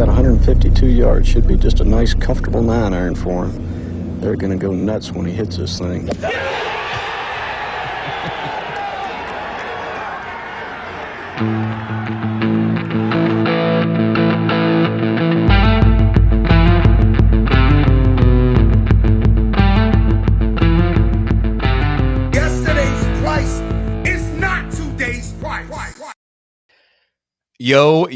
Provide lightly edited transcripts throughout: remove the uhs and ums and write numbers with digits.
got 152 yards. Should be just a nice, comfortable 9-iron for him. They're going to go nuts when he hits this thing. Yo.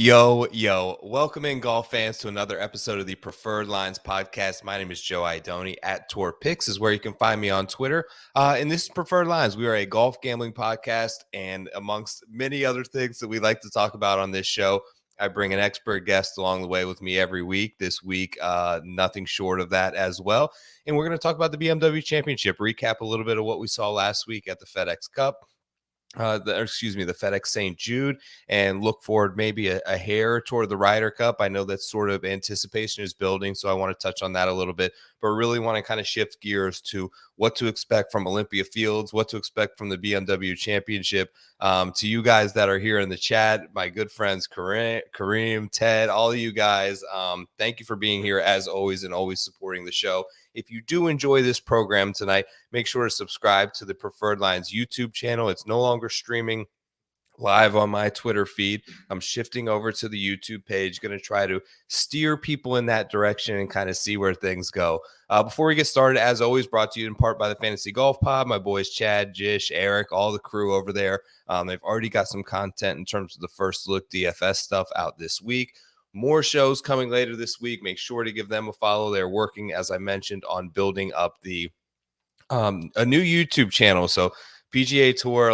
Welcome in, golf fans, to another episode of the Preferred Lines podcast. My name is Joe Idoni. At Tour Picks is where you can find me on Twitter. And this is Preferred Lines. We are a golf gambling podcast, and amongst many other things that we like to talk about on this show, I bring an expert guest along the way with me every week. This week, nothing short of that as well. And we're going to talk about the BMW Championship, recap a little bit of what we saw last week at the Fedex Cup. The FedEx St. Jude, and look forward maybe a hair toward the Ryder Cup. I know that sort of anticipation is building, so I want to touch on that a little bit, but really want to kind of shift gears to what to expect from Olympia Fields, what to expect from the BMW Championship. To you guys that are here in the chat, my good friends Kareem, Ted, all of you guys, thank you for being here as always and always supporting the show. If you do enjoy this program tonight, make sure to subscribe to the Preferred Lines YouTube channel. It's no longer streaming live on my Twitter feed. I'm shifting over to the YouTube page, going to try to steer people in that direction and kind of see where things go. Before we get started, as always, brought to you in part by the Fantasy Golf Pod, my boys Chad, Jish, Eric, all the crew over there. They've already got some content in terms of the first look DFS stuff out this week. More shows coming later this week. Make sure to give them a follow. They're working, as I mentioned, on building up the a new YouTube channel. So PGA Tour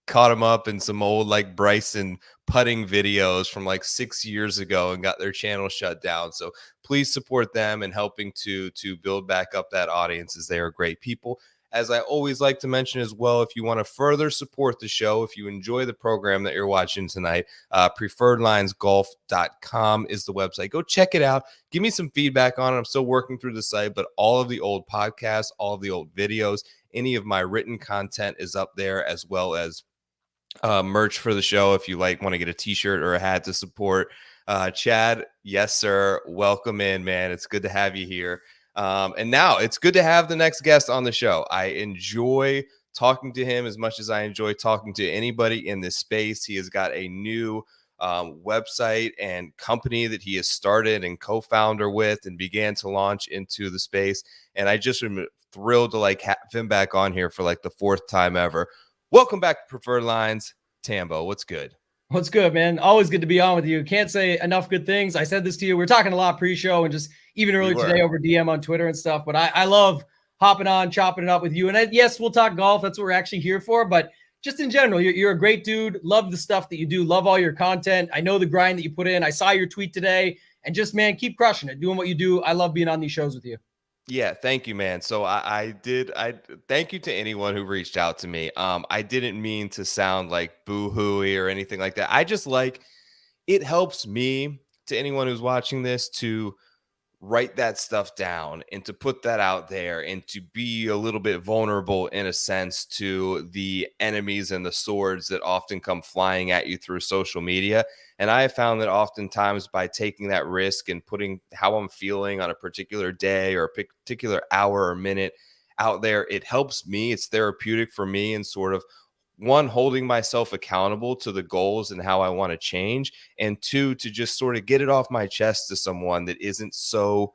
caught them up in some old Bryson putting videos from 6 years ago and got their channel shut down. So please support them in helping to build back up that audience, as they are great people. As I always like to mention as well, if you want to further support the show, if you enjoy the program that you're watching tonight, preferredlinesgolf.com is the website. Go check it out. Give me some feedback on it. I'm still working through the site, but all of the old podcasts, all of the old videos, any of my written content is up there, as well as merch for the show if you want to get a t-shirt or a hat to support. Chad, yes, sir. Welcome in, man. It's good to have you here. And now it's good to have the next guest on the show. I enjoy talking to him as much as I enjoy talking to anybody in this space. He has got a new website and company that he has started and co-founder with and began to launch into the space. And I just am thrilled to have him back on here for the fourth time ever. Welcome back to Preferred Lines. Tambo, what's good? What's good, man? Always good to be on with you. Can't say enough good things. I said this to you. We're talking a lot pre-show and just even earlier today over DM on Twitter and stuff. But I love hopping on, chopping it up with you. And yes, we'll talk golf. That's what we're actually here for. But just in general, you're a great dude. Love the stuff that you do. Love all your content. I know the grind that you put in. I saw your tweet today. And just, man, keep crushing it. Doing what you do. I love being on these shows with you. Yeah, thank you, man. So I thank you to anyone who reached out to me. I didn't mean to sound boo-hooey or anything like that. I just it helps me, to anyone who's watching this, to write that stuff down and to put that out there and to be a little bit vulnerable in a sense to the enemies and the swords that often come flying at you through social media. And I have found that oftentimes by taking that risk and putting how I'm feeling on a particular day or a particular hour or minute out there, it helps me. It's therapeutic for me, and sort of, one, holding myself accountable to the goals and how I want to change, and two, to just sort of get it off my chest to someone that isn't so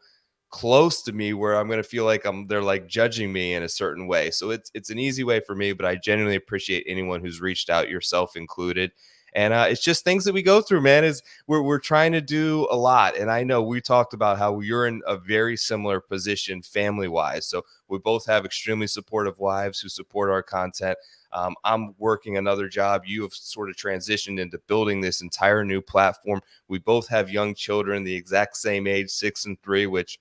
close to me where I'm going to feel like they're judging me in a certain way. So it's an easy way for me, but I genuinely appreciate anyone who's reached out, yourself included. And it's just things that we go through, man. Is we're trying to do a lot. And I know we talked about how you're in a very similar position family-wise. So we both have extremely supportive wives who support our content. I'm working another job. You have sort of transitioned into building this entire new platform. We both have young children the exact same age, 6 and 3, which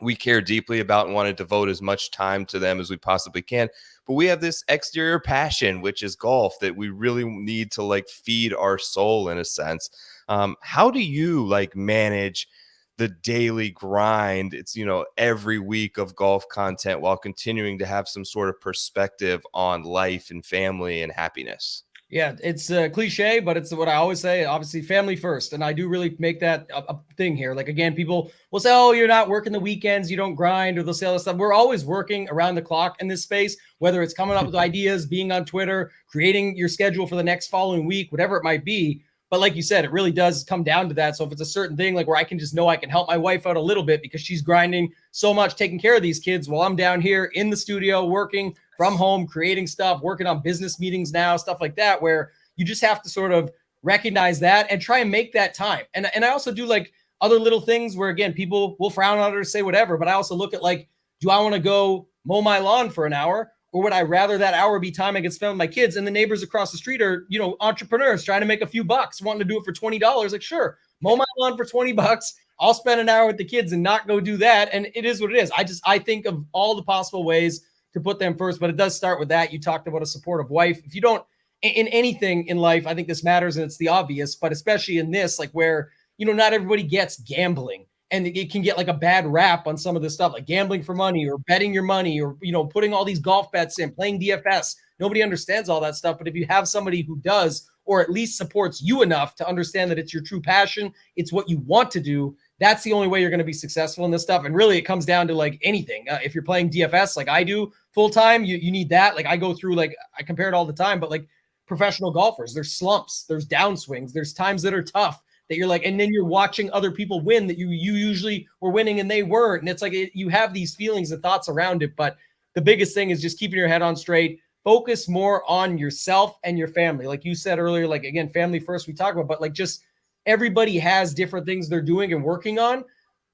we care deeply about and want to devote as much time to them as we possibly can. But we have this exterior passion, which is golf, that we really need to feed our soul in a sense. How do you manage the daily grind? It's, every week of golf content while continuing to have some sort of perspective on life and family and happiness. Yeah, it's a cliche, but it's what I always say. Obviously, family first. And I do really make that a thing here. Like, again, people will say, oh, you're not working the weekends, you don't grind, or they'll say all this stuff. We're always working around the clock in this space, whether it's coming up with ideas, being on Twitter, creating your schedule for the next following week, whatever it might be. But like you said, it really does come down to that. So if it's a certain thing, like where I can just know I can help my wife out a little bit because she's grinding so much, taking care of these kids while I'm down here in the studio working from home, creating stuff, working on business meetings now, stuff like that, where you just have to sort of recognize that and try and make that time. And I also do like other little things where, again, people will frown on it or say whatever, but I also look at like, do I want to go mow my lawn for an hour? Or would I rather that hour be time I could spend with my kids? And the neighbors across the street are, entrepreneurs trying to make a few bucks, wanting to do it for $20. Like, sure, mow my lawn for $20. I'll spend an hour with the kids and not go do that. And it is what it is. I think of all the possible ways to put them first, but it does start with that. You talked about a supportive wife. If you don't, in anything in life, I think this matters, and it's the obvious, but especially in this, like where, not everybody gets gambling. And it can get like a bad rap on some of this stuff, like gambling for money or betting your money or, putting all these golf bets in, playing DFS. Nobody understands all that stuff. But if you have somebody who does, or at least supports you enough to understand that it's your true passion, it's what you want to do, that's the only way you're going to be successful in this stuff. And really, it comes down to like anything. If you're playing DFS like I do full time, you need that. Like I go through, like I compare it all the time, but like professional golfers, there's slumps, there's downswings, there's times that are tough. That you're like, and then you're watching other people win that you usually were winning and they weren't. And it's like, you have these feelings and thoughts around it. But the biggest thing is just keeping your head on straight, focus more on yourself and your family. Like you said earlier, like, again, family first we talk about, but like just everybody has different things they're doing and working on.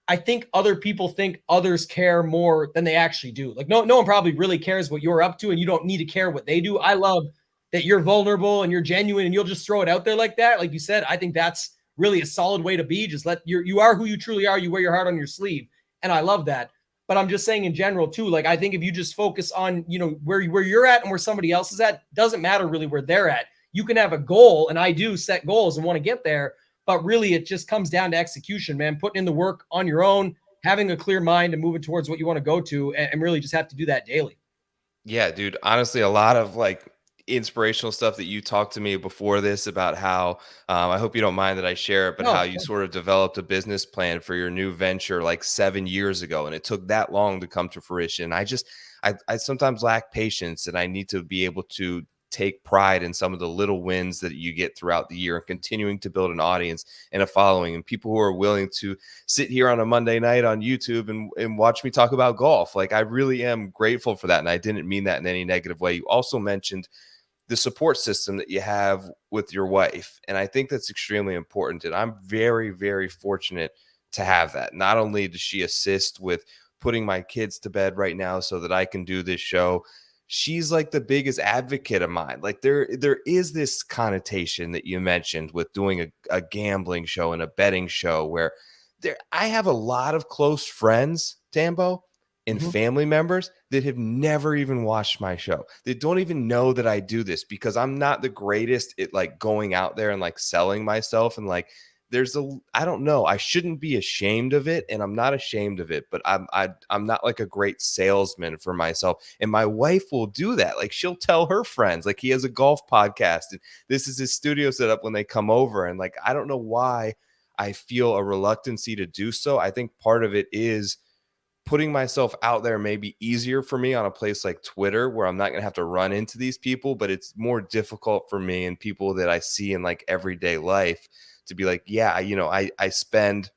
I think other people think others care more than they actually do. Like no one probably really cares what you're up to, and you don't need to care what they do. I love that you're vulnerable and you're genuine and you'll just throw it out there like that. Like you said, I think that's really a solid way to be. Just you are who you truly are. You wear your heart on your sleeve. And I love that. But I'm just saying in general too, like, I think if you just focus on, where you're at and where somebody else is at, doesn't matter really where they're at. You can have a goal, and I do set goals and want to get there, but really it just comes down to execution, man, putting in the work on your own, having a clear mind and moving towards what you want to go to, and really just have to do that daily. Yeah, dude, honestly, a lot of like inspirational stuff that you talked to me before this about how I hope you don't mind that I share it, but how you sort of developed a business plan for your new venture like 7 years ago, and it took that long to come to fruition. I sometimes lack patience, and I need to be able to take pride in some of the little wins that you get throughout the year and continuing to build an audience and a following and people who are willing to sit here on a Monday night on YouTube and watch me talk about golf. Like, I really am grateful for that. And I didn't mean that in any negative way. You also mentioned the support system that you have with your wife. And I think that's extremely important. And I'm very, very fortunate to have that. Not only does she assist with putting my kids to bed right now so that I can do this show, she's like the biggest advocate of mine. Like there is this connotation that you mentioned with doing a gambling show and a betting show where I have a lot of close friends, Tambo, and family members that have never even watched my show. They don't even know that I do this because I'm not the greatest at like going out there and like selling myself. And like, I don't know, I shouldn't be ashamed of it. And I'm not ashamed of it, but I'm not like a great salesman for myself. And my wife will do that. Like, she'll tell her friends, like, he has a golf podcast and this is his studio setup when they come over. And like, I don't know why I feel a reluctancy to do so. I think part of it is putting myself out there may be easier for me on a place like Twitter, where I'm not going to have to run into these people, but it's more difficult for me and people that I see in like everyday life to be like, yeah, I spend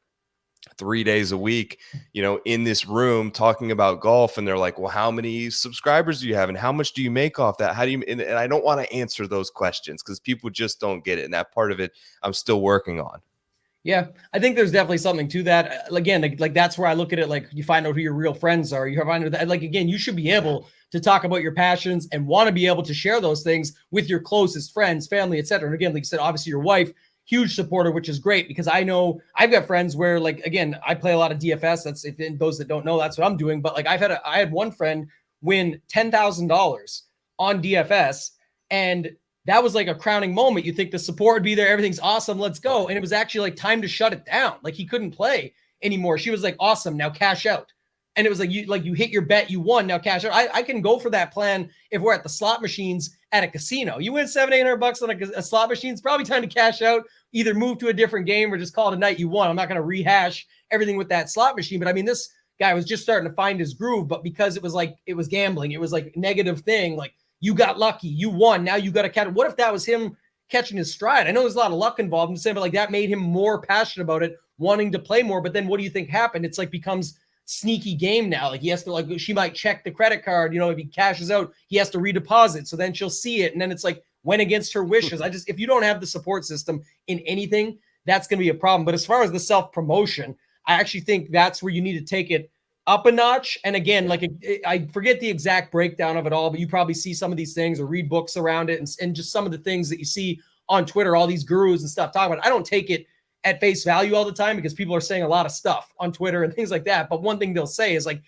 3 days a week, in this room talking about golf. And they're like, well, how many subscribers do you have? And how much do you make off that? How do you, and I don't want to answer those questions because people just don't get it. And that part of it, I'm still working on. Yeah, I think there's definitely something to that. Again, like that's where I look at it. Like, you find out who your real friends are. You find out that, like, again, you should be able to talk about your passions and want to be able to share those things with your closest friends, family, etc. And again, like you said, obviously your wife, huge supporter, which is great because I know I've got friends where, like, again, I play a lot of DFS. That's, if those that don't know, that's what I'm doing. But like, I had one friend win $10,000 on DFS, and that was like a crowning moment. You think the support would be there. Everything's awesome. Let's go. And it was actually like time to shut it down. Like, he couldn't play anymore. She was like, awesome. Now cash out. And it was like you hit your bet, you won, now cash out. I can go for that plan if we're at the slot machines at a casino. You win $700-800 on a slot machine, it's probably time to cash out, either move to a different game or just call it a night. You won. I'm not going to rehash everything with that slot machine. But I mean, this guy was just starting to find his groove, but because it was gambling, it was like a negative thing. Like, you got lucky, you won, now you got to catch. What if that was him catching his stride? I know there's a lot of luck involved in saying, but like that made him more passionate about it, wanting to play more. But then what do you think happened? It's like becomes sneaky game now. Like, he has to, like, she might check the credit card, if he cashes out, he has to redeposit, so then she'll see it, and then it's like went against her wishes. If you don't have the support system in anything, that's going to be a problem. But as far as the self-promotion, I actually think that's where you need to take it up a notch. And again, like, I forget the exact breakdown of it all, but you probably see some of these things or read books around it, and just some of the things that you see on Twitter, all these gurus and stuff talking about it. I don't take it at face value all the time, because people are saying a lot of stuff on Twitter and things like that. But one thing they'll say is like,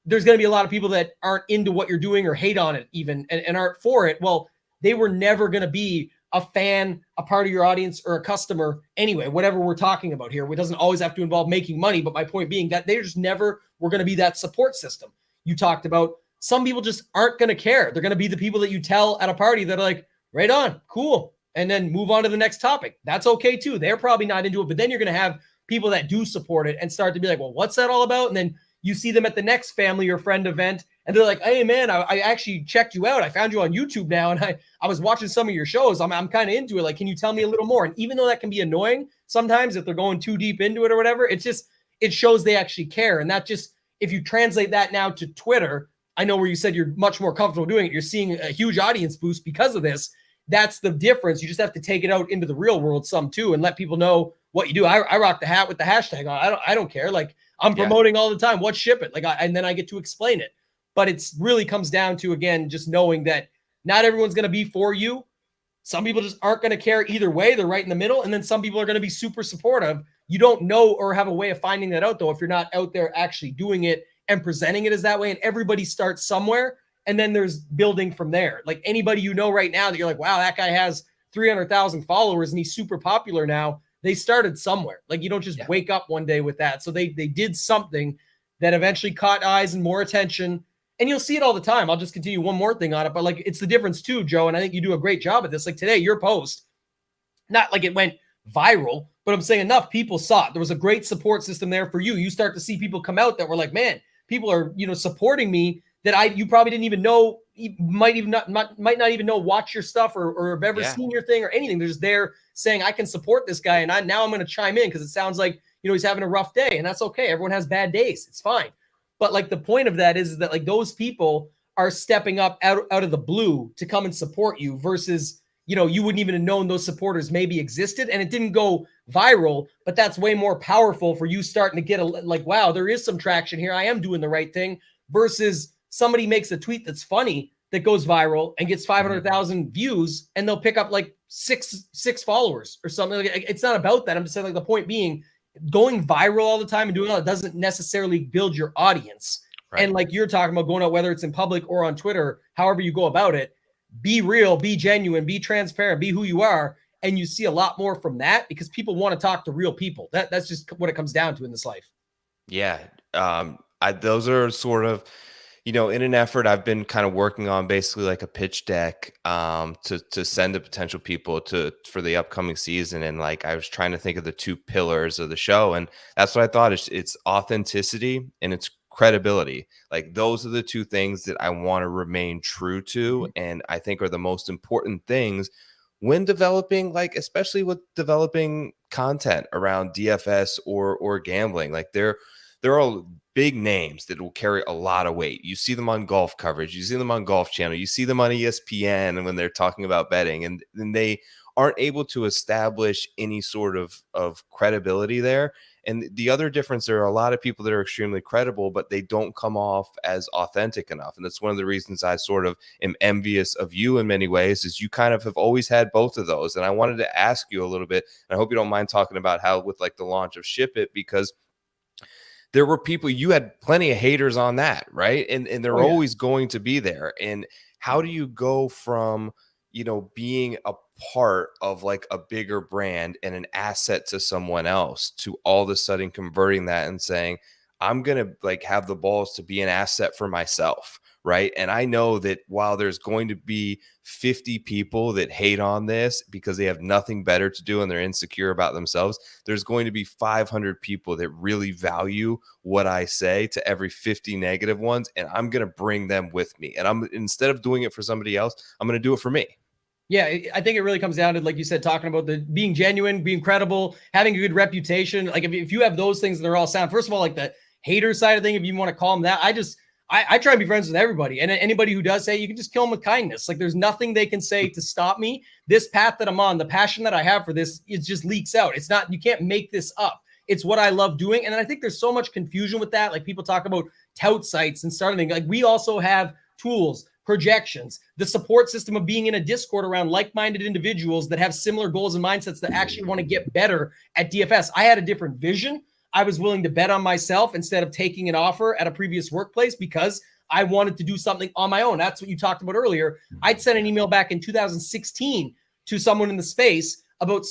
there's going to be a lot of people that aren't into what you're doing or hate on it even, and aren't for it. Well, they were never going to be a fan, a part of your audience, or a customer anyway, whatever we're talking about here. It doesn't always have to involve making money, but my point being that they just never were going to be that support system you talked about. Some people just aren't going to care. They're going to be the people that you tell at a party that are like, right on, cool, and then move on to the next topic. That's okay too. They're probably not into it, but then you're going to have people that do support it and start to be like, well, what's that all about? And then you see them at the next family or friend event, and they're like, hey man, I actually checked you out. I found you on YouTube now, and I was watching some of your shows. I'm kind of into it. Like, can you tell me a little more? And even though that can be annoying sometimes if they're going too deep into it or whatever, it shows they actually care. And that just, if you translate that now to Twitter, I know where you said you're much more comfortable doing it, you're seeing a huge audience boost because of this. That's the difference. You just have to take it out into the real world some too, and let people know what you do. I rock the hat with the hashtag on. I don't care. Like, I'm promoting all the time. What, ship it? Like, and then I get to explain it. But it's really comes down to, again, just knowing that not everyone's going to be for you. Some people just aren't going to care either way. They're right in the middle. And then some people are going to be super supportive. You don't know or have a way of finding that out, though, if you're not out there actually doing it and presenting it as that way. And everybody starts somewhere, and then there's building from there. Like, anybody right now that you're like, wow, that guy has 300,000 followers and he's super popular now, they started somewhere. Like, you don't just wake up one day with that. So they did something that eventually caught eyes and more attention. And you'll see it all the time. I'll just continue one more thing on it. But like, it's the difference too, Joe. And I think you do a great job at this. Like today, your post, not like it went viral, but I'm saying enough people saw it. There was a great support system there for you. You start to see people come out that were like, man, people are, supporting me that you probably didn't even know, might not even know, watch your stuff or have ever seen your thing or anything. They're just there saying, I can support this guy. And now I'm going to chime in because it sounds like, he's having a rough day, and that's okay. Everyone has bad days. It's fine. But like the point of that is that like those people are stepping up out of the blue to come and support you versus, you wouldn't even have known those supporters maybe existed, and it didn't go viral, but that's way more powerful for you starting to get wow, there is some traction here. I am doing the right thing versus somebody makes a tweet that's funny that goes viral and gets 500,000 views, and they'll pick up like six followers or something. Like, it's not about that. I'm just saying, like, the point being, going viral all the time and doing all that doesn't necessarily build your audience. Right. And like you're talking about going out, whether it's in public or on Twitter, however you go about it, be real, be genuine, be transparent, be who you are. And you see a lot more from that because people want to talk to real people. That's just what it comes down to in this life. Yeah. Those are sort of, in an effort, I've been kind of working on basically like a pitch deck to send to potential people for the upcoming season. And like, I was trying to think of the two pillars of the show. And that's what I thought. It's authenticity and it's credibility. Like, those are the two things that I want to remain true to. And I think are the most important things when developing, like, especially with developing content around DFS or gambling. Like, there are big names that will carry a lot of weight. You see them on golf coverage. You see them on Golf Channel. You see them on ESPN when they're talking about betting, and they aren't able to establish any sort of credibility there. And the other difference, there are a lot of people that are extremely credible, but they don't come off as authentic enough. And that's one of the reasons I sort of am envious of you in many ways, is you kind of have always had both of those. And I wanted to ask you a little bit, and I hope you don't mind talking about how with like the launch of Ship It, because there were people, you had plenty of haters on that, right? And they're always going to be there. And how do you go from, being a part of like a bigger brand and an asset to someone else to all of a sudden converting that and saying, I'm going to like have the balls to be an asset for myself. Right. And I know that while there's going to be 50 people that hate on this because they have nothing better to do and they're insecure about themselves, there's going to be 500 people that really value what I say to every 50 negative ones. And I'm going to bring them with me. And instead of doing it for somebody else, I'm going to do it for me. Yeah, I think it really comes down to, like you said, talking about the being genuine, being credible, having a good reputation. Like if you have those things and they're all sound, first of all, like the hater side of thing, if you want to call them that, I try to be friends with everybody. And anybody who does say, you can just kill them with kindness. Like there's nothing they can say to stop me. This path that I'm on, the passion that I have for this, it just leaks out. It's not, you can't make this up. It's what I love doing. And I think there's so much confusion with that. Like people talk about tout sites and starting, like we also have tools, projections, the support system of being in a Discord around like-minded individuals that have similar goals and mindsets that actually want to get better at DFS. I had a different vision. I was willing to bet on myself instead of taking an offer at a previous workplace because I wanted to do something on my own. That's what you talked about earlier. I'd sent an email back in 2016 to someone in the space about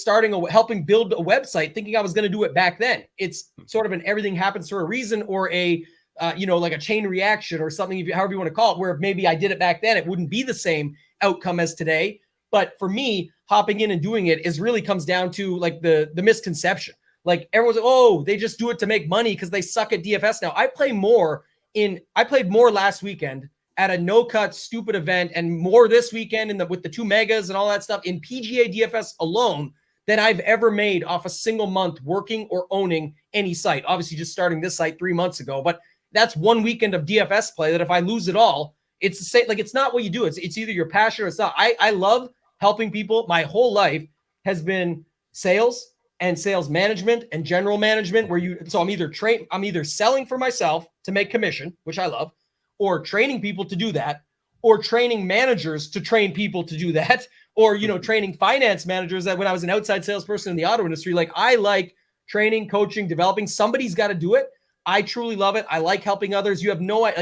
helping build a website, thinking I was going to do it back then. It's sort of an everything happens for a reason, or a like a chain reaction or something, however you want to call it, where maybe I did it back then, it wouldn't be the same outcome as today. But for me, hopping in and doing it really comes down to like the misconception. Like everyone's like, oh, they just do it to make money because they suck at DFS now. I played more last weekend at a no-cut stupid event and more this weekend with the 2 megas and all that stuff in PGA DFS alone than I've ever made off a single month working or owning any site. Obviously just starting this site 3 months ago, but that's 1 weekend of DFS play that if I lose it all, it's the same. Like it's not what you do. It's either your passion or it's not. I love helping people. My whole life has been sales and sales management and general management so I'm either selling for myself to make commission, which I love, or training people to do that, or training managers to train people to do that, or, training finance managers that when I was an outside salesperson in the auto industry, like I like training, coaching, developing. Somebody's got to do it. I truly love it. I like helping others. You have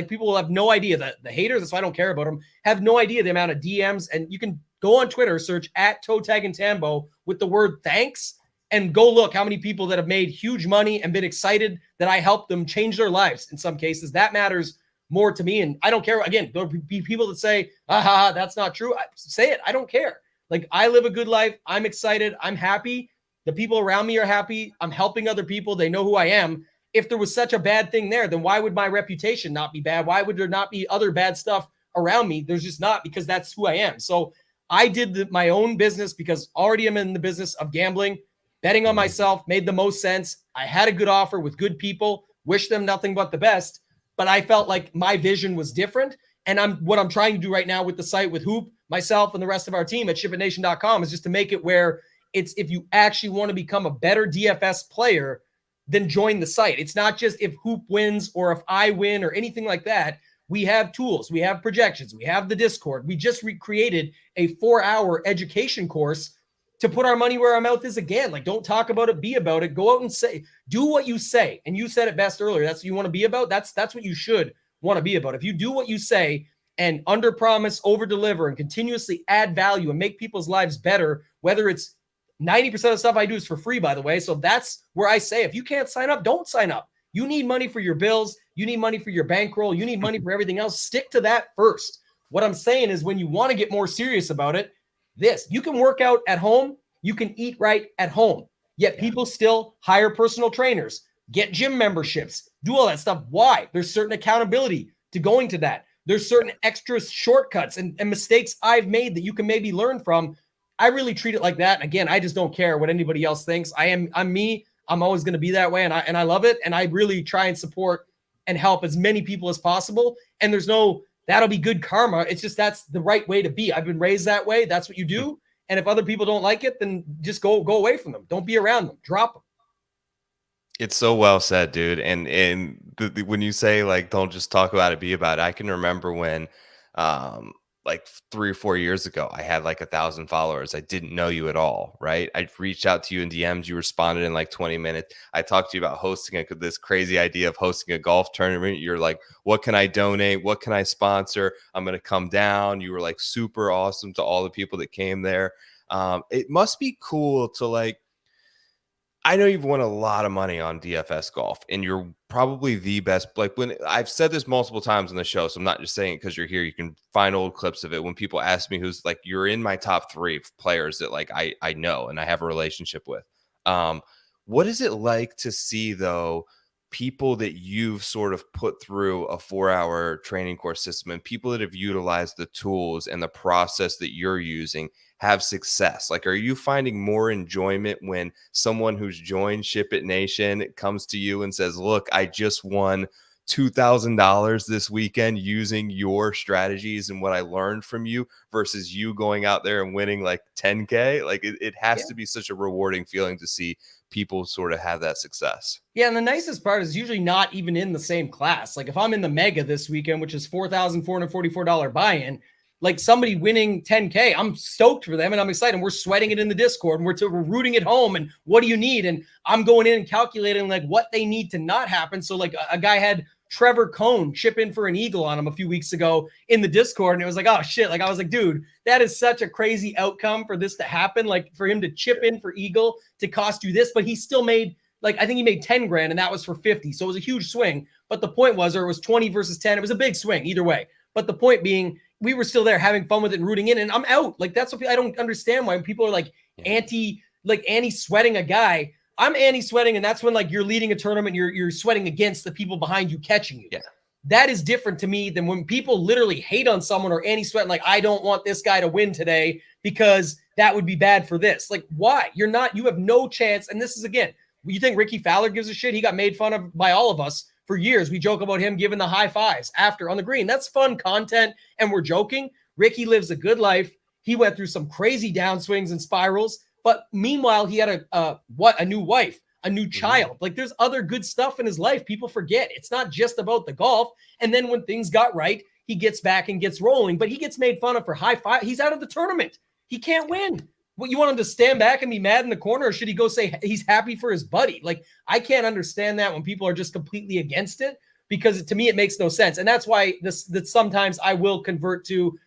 people will have no idea that the haters, that's why I don't care about them, have no idea the amount of DMs. And you can go on Twitter, search @ToeTagAndTambo with the word thanks, and go look how many people that have made huge money and been excited that I helped them change their lives. In some cases, that matters more to me. And I don't care. Again, there'll be people that say, that's not true. Say it. I don't care. Like I live a good life. I'm excited. I'm happy. The people around me are happy. I'm helping other people. They know who I am. If there was such a bad thing there, then why would my reputation not be bad? Why would there not be other bad stuff around me? There's just not, because that's who I am. So I did my own business because already I'm in the business of gambling. Betting on myself made the most sense. I had a good offer with good people, wish them nothing but the best, but I felt like my vision was different. And what I'm trying to do right now with the site with Hoop, myself and the rest of our team at shipitnation.com is just to make it where it's, if you actually want to become a better DFS player, then join the site. It's not just if Hoop wins or if I win or anything like that. We have tools, we have projections, we have the Discord. We just recreated a 4-hour education course to put our money where our mouth is again. Like, don't talk about it, be about it. Go out and do what you say. And you said it best earlier. That's what you want to be about. That's what you should want to be about. If you do what you say and under promise, over deliver, and continuously add value and make people's lives better, whether it's 90% of stuff I do is for free, by the way. So that's where I say, if you can't sign up, don't sign up. You need money for your bills. You need money for your bankroll. You need money for everything else. Stick to that first. What I'm saying is, when you want to get more serious about it, you can work out at home. You can eat right at home. Yet people still hire personal trainers, get gym memberships, do all that stuff. Why? There's certain accountability to going to that. There's certain extra shortcuts and mistakes I've made that you can maybe learn from. I really treat it like that. And again, I just don't care what anybody else thinks. I'm me. I'm always going to be that way. And I love it. And I really try and support and help as many people as possible. And there's no, that'll be good karma. It's just, that's the right way to be. I've been raised that way. That's what you do. And if other people don't like it, then just go away from them. Don't be around them. Drop them. It's so well said, dude. And when you say, like, don't just talk about it, be about it. I can remember when, like 3 or 4 years ago, I had like 1,000 followers. I didn't know you at all, right? I reached out to you in DMs. You responded in like 20 minutes. I talked to you about hosting this crazy idea of hosting a golf tournament. You're like, what can I donate? What can I sponsor? I'm going to come down. You were like super awesome to all the people that came there. It must be cool to, like, I know you've won a lot of money on DFS golf, and you're probably the best. Like, when I've said this multiple times on the show, so I'm not just saying it because you're here. You can find old clips of it. When people ask me who's like, you're in my top 3 players that like I know and I have a relationship with. What is it like to see, though, people that you've sort of put through a 4-hour training course system and people that have utilized the tools and the process that you're using have success? Like, are you finding more enjoyment when someone who's joined Ship It Nation comes to you and says, look, I just won $2,000 this weekend using your strategies and what I learned from you, versus you going out there and winning like 10K? Like, it has to be such a rewarding feeling to see people sort of have that success. Yeah, and the nicest part is usually not even in the same class. Like, if I'm in the mega this weekend, which is $4,444 buy-in, like somebody winning 10K, I'm stoked for them and I'm excited. And we're sweating it in the Discord and we're rooting it home. And what do you need? And I'm going in and calculating like what they need to not happen. So like a guy had Trevor Cohn chip in for an eagle on him a few weeks ago in the Discord. And it was like, oh shit. Like, I was like, dude, that is such a crazy outcome for this to happen. Like, for him to chip in for eagle to cost you this, but he still made, like, I think he made 10 grand and that was for 50. So it was a huge swing. But the point was, or it was 20 versus 10. It was a big swing either way. But the point being, we were still there having fun with it and rooting in, and I'm out. Like, that's what I don't understand why people are like anti-sweating a guy. I'm anti-sweating, and that's when like you're leading a tournament, you're sweating against the people behind you catching you. Yeah. That is different to me than when people literally hate on someone or anti-sweating, like, I don't want this guy to win today because that would be bad for this. Like, why? You have no chance. And this is, again, you think Ricky Fowler gives a shit? He got made fun of by all of us for years. We joke about him giving the high fives after on the green. That's fun content, and we're joking. Ricky lives a good life. He went through some crazy downswings and spirals, but meanwhile, he had a new wife, a new child. Like, there's other good stuff in his life. People forget. It's not just about the golf. And then when things got right, he gets back and gets rolling, but he gets made fun of for high five. He's out of the tournament. He can't win. What, you want him to stand back and be mad in the corner, or should he go say he's happy for his buddy? Like, I can't understand that when people are just completely against it, because to me, it makes no sense. And that's why that sometimes I will convert to,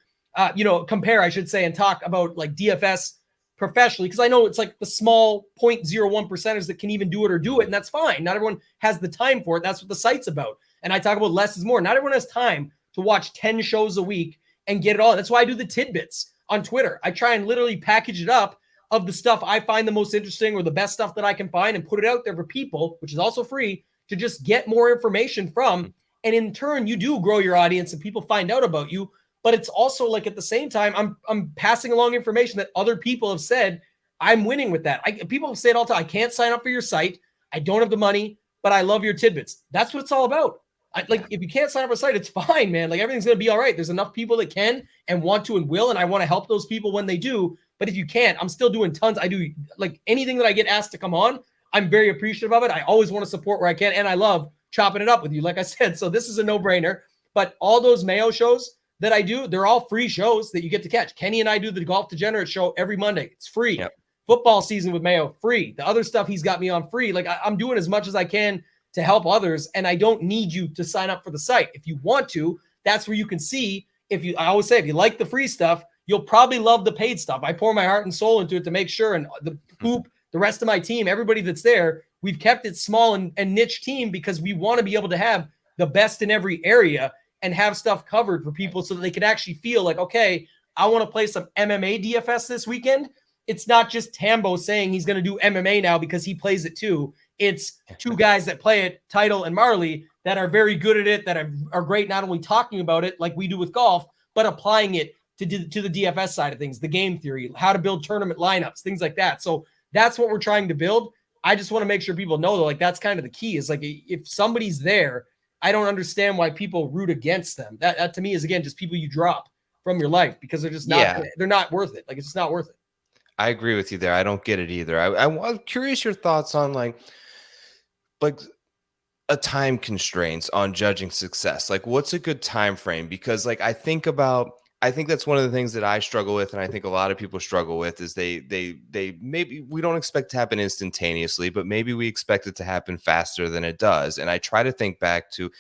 compare, I should say, and talk about like DFS professionally, because I know it's like the small 0.01% that can even do it or do it. And that's fine. Not everyone has the time for it. That's what the site's about. And I talk about less is more. Not everyone has time to watch 10 shows a week and get it all. That's why I do the tidbits on Twitter. I try and literally package it up of the stuff I find the most interesting or the best stuff that I can find and put it out there for people, which is also free, to just get more information from. And in turn, you do grow your audience and people find out about you. But it's also like, at the same time, I'm passing along information that other people have said. I'm winning with that. People say it all the time. I can't sign up for your site. I don't have the money, but I love your tidbits. That's what it's all about. If you can't sign up for a site, it's fine, man. Like, everything's going to be all right. There's enough people that can and want to and will, and I want to help those people when they do. But if you can't, I'm still doing tons. I do, like, anything that I get asked to come on, I'm very appreciative of it. I always want to support where I can, and I love chopping it up with you, like I said. So this is a no-brainer. But all those Mayo shows that I do, they're all free shows that you get to catch. Kenny and I do the Golf Degenerate show every Monday. It's free. Yep. Football season with Mayo, free. The other stuff he's got me on, free. Like, I'm doing as much as I can to help others, and I don't need you to sign up for the site. If you want to, that's where you can see. I always say, if you like the free stuff, you'll probably love the paid stuff. I pour my heart and soul into it to make sure, and the rest of my team, everybody that's there, we've kept it small and niche team, because we want to be able to have the best in every area and have stuff covered for people so that they can actually feel like, okay, I want to play some MMA DFS this weekend. It's not just Tambo saying he's going to do MMA now because he plays it too. It's two guys that play it, Title and Marley, that are very good at it, that are great not only talking about it like we do with golf, but applying it to the DFS side of things, the game theory, how to build tournament lineups, things like that. So that's what we're trying to build. I just want to make sure people know, though, like, that's kind of the key, is like, if somebody's there, I don't understand why people root against them. That to me is, again, just people you drop from your life because they're just not, they're not worth it. Like, it's just not worth it. I agree with you there. I don't get it either. I'm curious your thoughts on like a time constraints on judging success. Like, what's a good time frame? Because like, I think that's one of the things that I struggle with, and I think a lot of people struggle with, is they maybe we don't expect to happen instantaneously, but maybe we expect it to happen faster than it does. And I try to think back to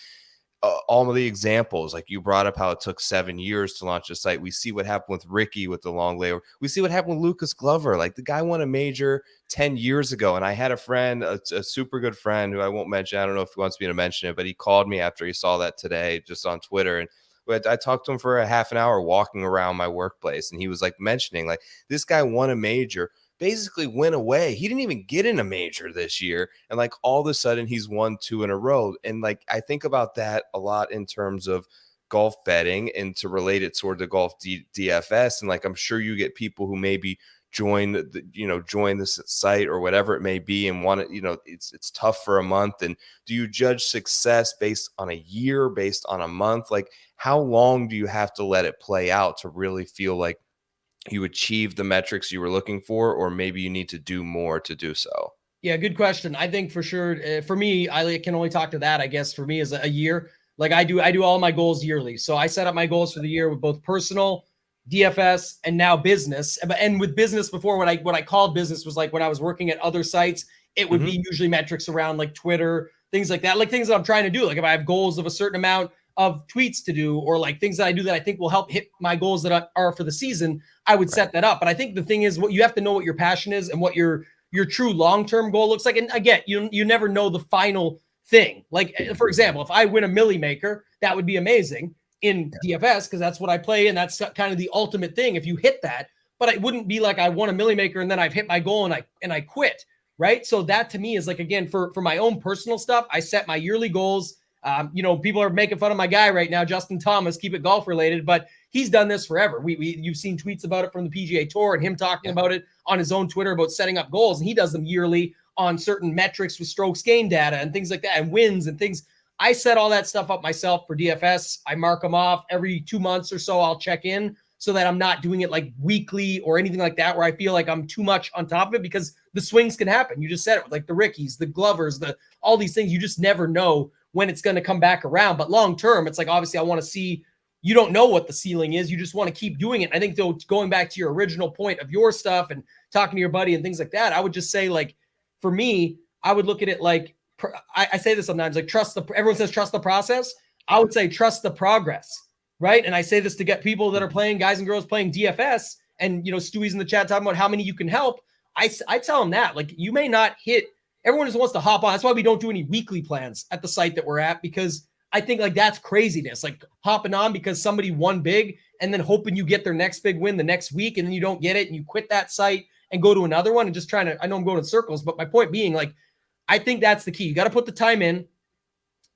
all of the examples, like you brought up how it took 7 years to launch a site. We see what happened with Ricky with the long layover. We see what happened with Lucas Glover. Like the guy won a major 10 years ago. And I had a friend, a super good friend who I won't mention. I don't know if he wants me to mention it, but he called me after he saw that today just on Twitter. And I talked to him for a half an hour walking around my workplace. And he was like mentioning like this guy won a major, basically went away. He didn't even get in a major this year. And like all of a sudden he's won 2 in a row. And like, I think about that a lot in terms of golf betting and to relate it toward the golf DFS. And like, I'm sure you get people who maybe join join this site or whatever it may be and want to, it's tough for a month. And do you judge success based on a year, based on a month? Like how long do you have to let it play out to really feel like you achieve the metrics you were looking for, or maybe you need to do more to do so? Yeah, good question. I think for sure, for me, I can only talk to that, I guess, for me is a year. Like I do all my goals yearly. So I set up my goals for the year with both personal, DFS, and now business. And with business before, what I called business was like when I was working at other sites, it would be usually metrics around like Twitter, things like that, like things that I'm trying to do. Like if I have goals of a certain amount of tweets to do, or like things that I do that I think will help hit my goals that are for the season, I would set that up. But I think the thing is, what you have to know what your passion is and what your true long-term goal looks like. And again, you never know the final thing. Like for example, if I win a Millie Maker, that would be amazing in DFS because that's what I play and that's kind of the ultimate thing if you hit that. But it wouldn't be like I won a Millie Maker and then I've hit my goal and I quit, right? So that to me is like, again, for my own personal stuff, I set my yearly goals. People are making fun of my guy right now, Justin Thomas, keep it golf related, but he's done this forever. You've seen tweets about it from the PGA Tour and him talking about it on his own Twitter about setting up goals, and he does them yearly on certain metrics with strokes gain data and things like that and wins and things. I set all that stuff up myself for DFS. I mark them off every 2 months or so. I'll check in so that I'm not doing it like weekly or anything like that where I feel like I'm too much on top of it because the swings can happen. You just said it, like the Rickies, the Glovers, all these things. You just never know when it's going to come back around. But long term, it's like, obviously I want to see, you don't know what the ceiling is. You just want to keep doing it. I think though, going back to your original point of your stuff and talking to your buddy and things like that, I would just say like, for me, I would look at it like, I say this sometimes, like everyone says, trust the process. I would say, trust the progress. Right. And I say this to get people that are playing, guys and girls playing DFS, and, Stewie's in the chat talking about how many you can help. I tell them that like, you may not hit. Everyone just wants to hop on. That's why we don't do any weekly plans at the site that we're at, because I think like that's craziness, like hopping on because somebody won big and then hoping you get their next big win the next week and then you don't get it and you quit that site and go to another one and just trying to, I know I'm going in circles, but my point being like, I think that's the key. You got to put the time in.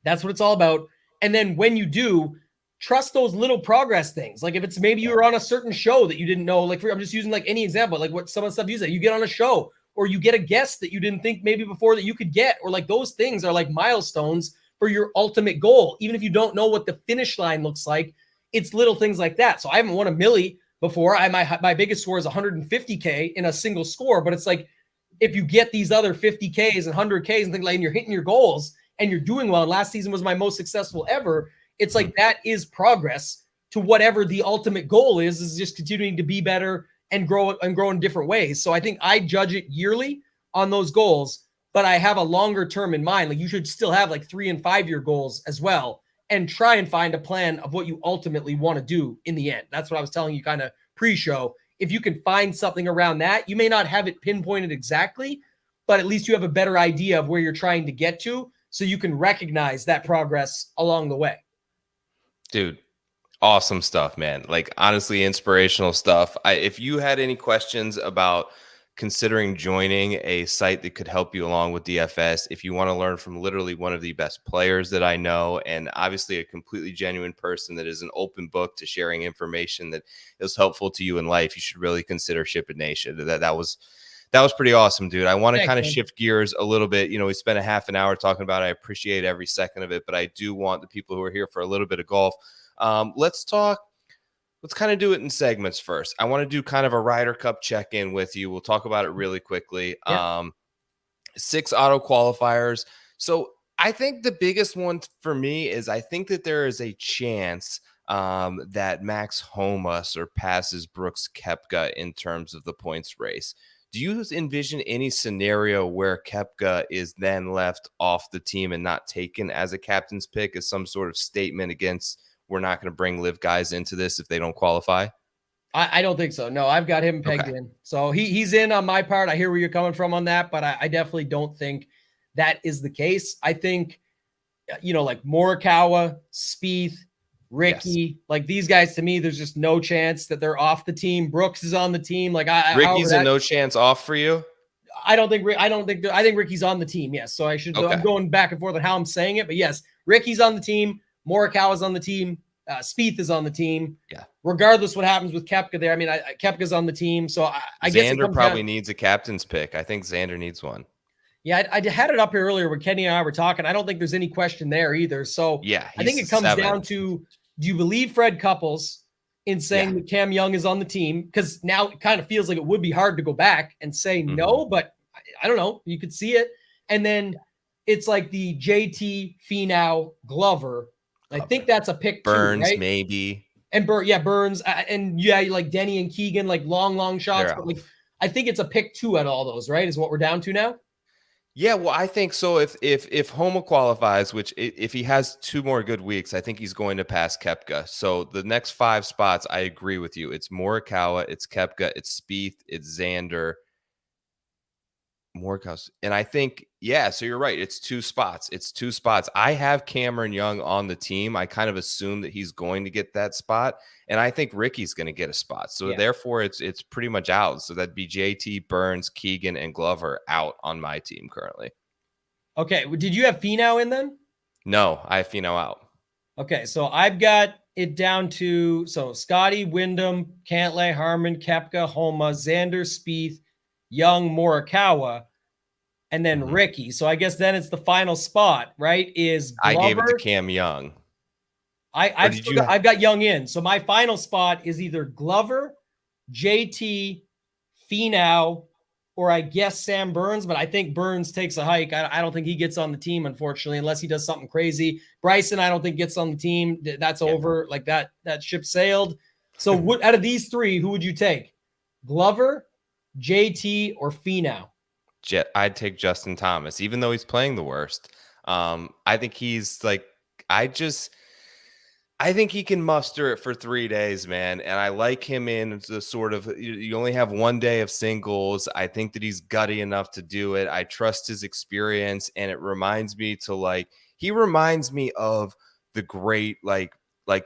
That's what it's all about. And then when you do, trust those little progress things. Like if it's maybe you were on a certain show that you didn't know, like I'm just using like any example, like what some of the stuff you say, you get on a show or you get a guest that you didn't think maybe before that you could get, or like those things are like milestones for your ultimate goal. Even if you don't know what the finish line looks like, it's little things like that. So I haven't won a Millie before. My biggest score is 150K in a single score, but it's like, if you get these other 50Ks and 100Ks and things like, and you're hitting your goals and you're doing well, and last season was my most successful ever, it's like that is progress to whatever the ultimate goal is just continuing to be better and grow in different ways. So I think I judge it yearly on those goals, but I have a longer term in mind. Like you should still have like 3 and 5 year goals as well, and try and find a plan of what you ultimately want to do in the end. That's what I was telling you kind of pre-show. If you can find something around that, you may not have it pinpointed exactly, but at least you have a better idea of where you're trying to get to, so you can recognize that progress along the way. Dude, awesome stuff, man. Like honestly, inspirational stuff. If you had any questions about considering joining a site that could help you along with DFS, if you want to learn from literally one of the best players that I know, and obviously a completely genuine person that is an open book to sharing information that is helpful to you in life, you should really consider Ship It Nation. That was pretty awesome, dude. I want to kind of shift gears a little bit. We spent a half an hour talking about it. I appreciate every second of it, but I do want the people who are here for a little bit of golf. Let's kind of do it in segments first. I want to do kind of a Ryder Cup check-in with you. We'll talk about it really quickly. Yeah. 6 auto qualifiers. So I think the biggest one for me is I think that there is a chance that Max Homa surpasses Brooks Koepka in terms of the points race. Do you envision any scenario where Koepka is then left off the team and not taken as a captain's pick as some sort of statement against we're not going to bring live guys into this if they don't qualify? I don't think so. No, I've got him pegged in. So he's in on my part. I hear where you're coming from on that, but I definitely don't think that is the case. I think, like Morikawa, Spieth, Ricky, like these guys, to me, there's just no chance that they're off the team. Brooks is on the team. Like Ricky's a no chance off for you. I think Ricky's on the team. Yes. So I'm going back and forth on how I'm saying it, but yes, Ricky's on the team. Morikawa's on the team. Spieth is on the team. Yeah. Regardless what happens with Koepka there. I mean, Koepka's on the team. So I guess Xander probably needs a captain's pick. I think Xander needs one. Yeah, I had it up here earlier when Kenny and I were talking. I don't think there's any question there either. So yeah, I think it comes down to, do you believe Fred Couples in saying that Cam Young is on the team? Because now it kind of feels like it would be hard to go back and say no, but I don't know. You could see it. And then it's like the JT, Finau, Glover. I think that's a pick Burns, too, right? maybe. And Burns. And like Denny and Keegan, like long shots. But like, I think it's a pick 2 at all those, right? Is what we're down to now? Yeah, well, I think so. If Homa qualifies, which if he has 2 more good weeks, I think he's going to pass Koepka. So the next 5 spots, I agree with you. It's Morikawa, it's Koepka, it's Spieth, it's Xander, Morikawa, and I think so you're right. It's 2 spots. I have Cameron Young on the team. I kind of assume that he's going to get that spot, and I think Ricky's going to get a spot. So therefore, it's pretty much out. So that'd be JT, Burns, Keegan, and Glover out on my team currently. Okay, did you have Finau in then? No, I have Finau out. Okay, so I've got it down to Scotty, Wyndham, Cantlay, Harmon, Koepka, Homa, Xander, Spieth, Young, Morikawa, and then Ricky. So I guess then it's the final spot, right? Is Glover. I gave it to Cam Young. I've got Young in. So my final spot is either Glover, JT, Finau, or I guess Sam Burns, but I think Burns takes a hike. I don't think he gets on the team, unfortunately, unless he does something crazy. Bryson, I don't think gets on the team. That's over. Like that ship sailed. So out of these 3, who would you take? Glover, JT, or Finau? I'd take Justin Thomas, even though he's playing the worst. I think he's like, I think he can muster it for 3 days, man. And I like him in the sort of, you only have 1 day of singles. I think that he's gutty enough to do it. I trust his experience. And it reminds me he reminds me of the great, like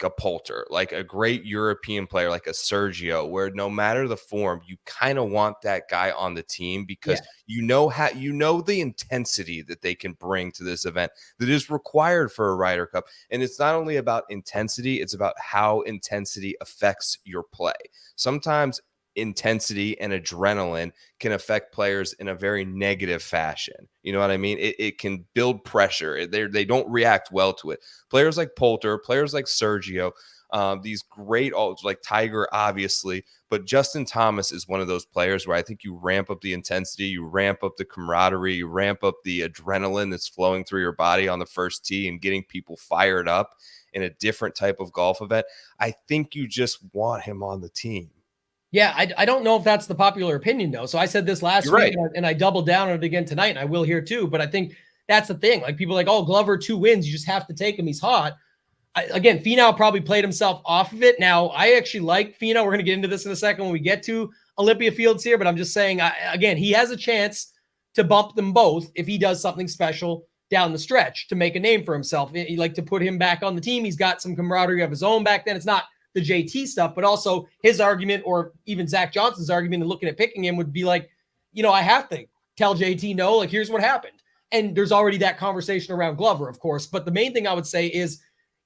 a Poulter, like a great European player, like a Sergio, where no matter the form, you kind of want that guy on the team because you know the intensity that they can bring to this event that is required for a Ryder Cup. And it's not only about intensity, it's about how intensity affects your play. Sometimes intensity and adrenaline can affect players in a very negative fashion. You know what I mean? It can build pressure. They don't react well to it. Players like Poulter, players like Sergio, these great, like Tiger, obviously, but Justin Thomas is one of those players where I think you ramp up the intensity, you ramp up the camaraderie, you ramp up the adrenaline that's flowing through your body on the first tee and getting people fired up in a different type of golf event. I think you just want him on the team. Yeah, I don't know if that's the popular opinion, though. So I said this last week, and I doubled down on it again tonight, and I will here too. But I think that's the thing. Like, people are like, oh, Glover 2 wins. You just have to take him. He's hot. Again, Finau probably played himself off of it. Now, I actually like Finau. We're going to get into this in a second when we get to Olympia Fields here. But I'm just saying, again, he has a chance to bump them both if he does something special down the stretch to make a name for himself. Like, to put him back on the team. He's got some camaraderie of his own back then. It's not the JT stuff, but also his argument, or even Zach Johnson's argument in looking at picking him, would be like, I have to tell JT no, like, here's what happened. And there's already that conversation around Glover, of course. But the main thing I would say is,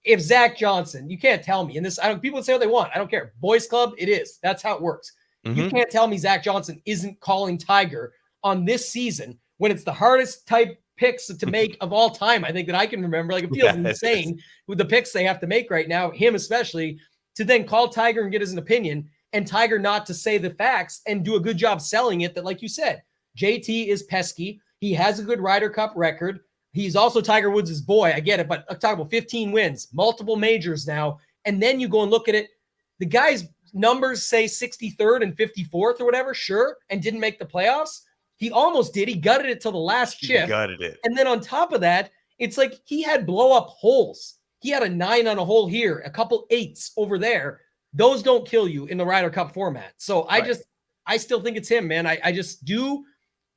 if Zach Johnson, you can't tell me, and this, people would say what they want. I don't care. Boys Club, it is. That's how it works. You can't tell me Zach Johnson isn't calling Tiger on this season when it's the hardest type picks to make of all time, I think, that I can remember. Like, it feels insane with the picks they have to make right now, him especially, to then call Tiger and get his opinion, and Tiger not to say the facts and do a good job selling it. That, like you said, JT is pesky. He has a good Ryder Cup record. He's also Tiger Woods' boy. I get it, but I'm talking about 15 wins, multiple majors now. And then you go and look at it. The guy's numbers say 63rd and 54th or whatever, sure, and didn't make the playoffs. He almost did. He gutted it till the last chip. He gutted it. And then on top of that, it's like he had blow up holes. He had a 9 on a hole here, a couple 8s over there. Those don't kill you in the Ryder Cup format. So I still think it's him, man. I just do.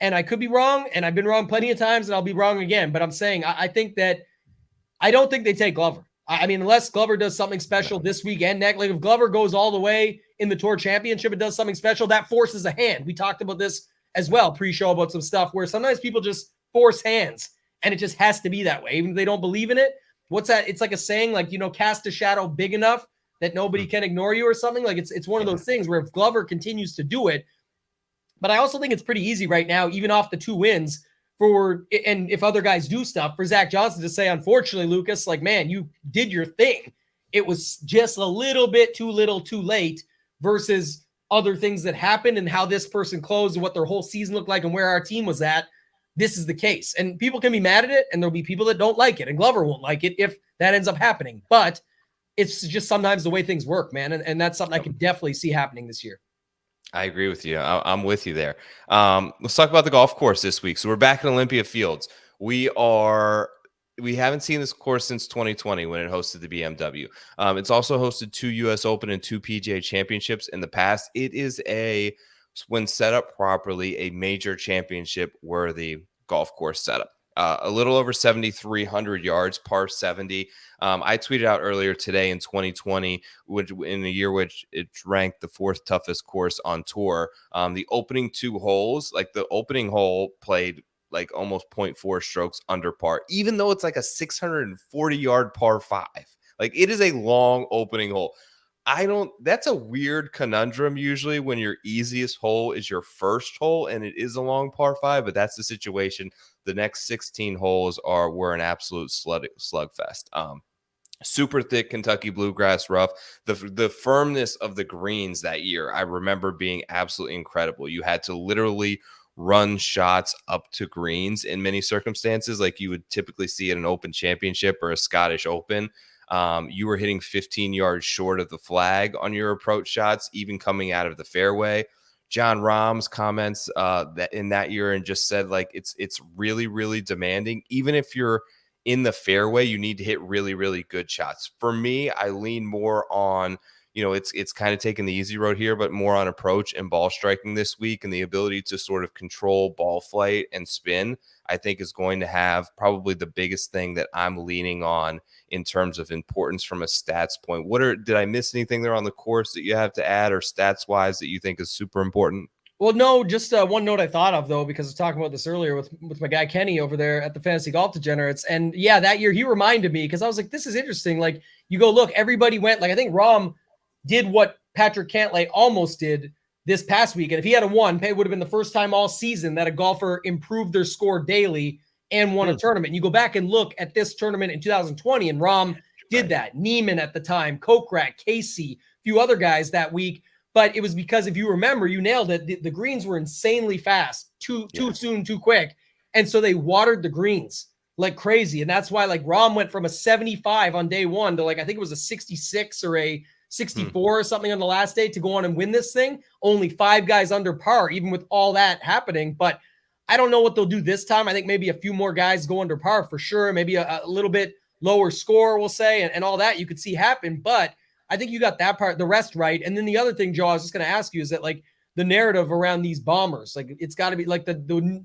And I could be wrong. And I've been wrong plenty of times and I'll be wrong again. But I'm saying, I think that I don't think they take Glover. I mean, unless Glover does something special this weekend, next, like if Glover goes all the way in the Tour Championship and does something special, that forces a hand. We talked about this as well pre-show about some stuff where sometimes people just force hands and it just has to be that way. Even if they don't believe in it. What's that? It's like a saying, like, cast a shadow big enough that nobody can ignore you or something. Like it's one of those things where if Glover continues to do it, but I also think it's pretty easy right now, even off the 2 wins and if other guys do stuff, for Zach Johnson to say, unfortunately, Lucas, like, man, you did your thing. It was just a little bit too little too late versus other things that happened and how this person closed and what their whole season looked like and where our team was at. This is the case. And people can be mad at it and there'll be people that don't like it and Glover won't like it if that ends up happening. But it's just sometimes the way things work, man. And that's something I could definitely see happening this year. I agree with you. I'm with you there. Let's talk about the golf course this week. So we're back at Olympia Fields. We haven't seen this course since 2020 when it hosted the BMW. It's also hosted 2 U.S. Open and 2 PGA Championships in the past. It is when set up properly, a major championship worthy golf course setup. A little over 7,300 yards, par 70. I tweeted out earlier today in 2020, which in the year which it's ranked the 4th toughest course on tour. The opening 2 holes, like the opening hole played like almost 0.4 strokes under par, even though it's like a 640-yard par 5. Like it is a long opening hole. That's a weird conundrum usually when your easiest hole is your first hole and it is a long par 5, but that's the situation. The next 16 holes were an absolute slugfest. Super thick Kentucky bluegrass rough. The firmness of the greens that year, I remember being absolutely incredible. You had to literally run shots up to greens in many circumstances, like you would typically see at an Open Championship or a Scottish Open. You were hitting 15 yards short of the flag on your approach shots, even coming out of the fairway. John Rahm's comments that in that year and just said like it's really, really demanding. Even if you're in the fairway, you need to hit really, really good shots. For me, I lean more on, it's kind of taking the easy road here, but more on approach and ball striking this week, and the ability to sort of control ball flight and spin, I think is going to have probably the biggest thing that I'm leaning on in terms of importance from a stats point. Did I miss anything there on the course that you have to add or stats wise that you think is super important? Well, no, just one note I thought of, though, because I was talking about this earlier with my guy Kenny over there at the Fantasy Golf Degenerates. And yeah, that year he reminded me, because I was like, this is interesting. Like, you go look, everybody went, like, I think Rahm did what Patrick Cantlay almost did this past week. And if he had won, it would have been the first time all season that a golfer improved their score daily and won a tournament. You go back and look at this tournament in 2020, and Rahm did that. Neiman at the time, Kokrak, Casey, a few other guys that week. But it was because, if you remember, you nailed it. The greens were insanely fast, too soon, too quick. And so they watered the greens like crazy. And that's why, like, Rahm went from a 75 on day one to, like, I think it was a 66 or a 64 or something on the last day to go on and win this thing. Only 5 guys under par, even with all that happening. But I don't know what they'll do this time. I think maybe a few more guys go under par for sure. Maybe a little bit lower score, we'll say, and all that you could see happen. But I think you got that part, the rest right. And then the other thing, Joe, I was just going to ask you is that, like, the narrative around these bombers, like, it's got to be like the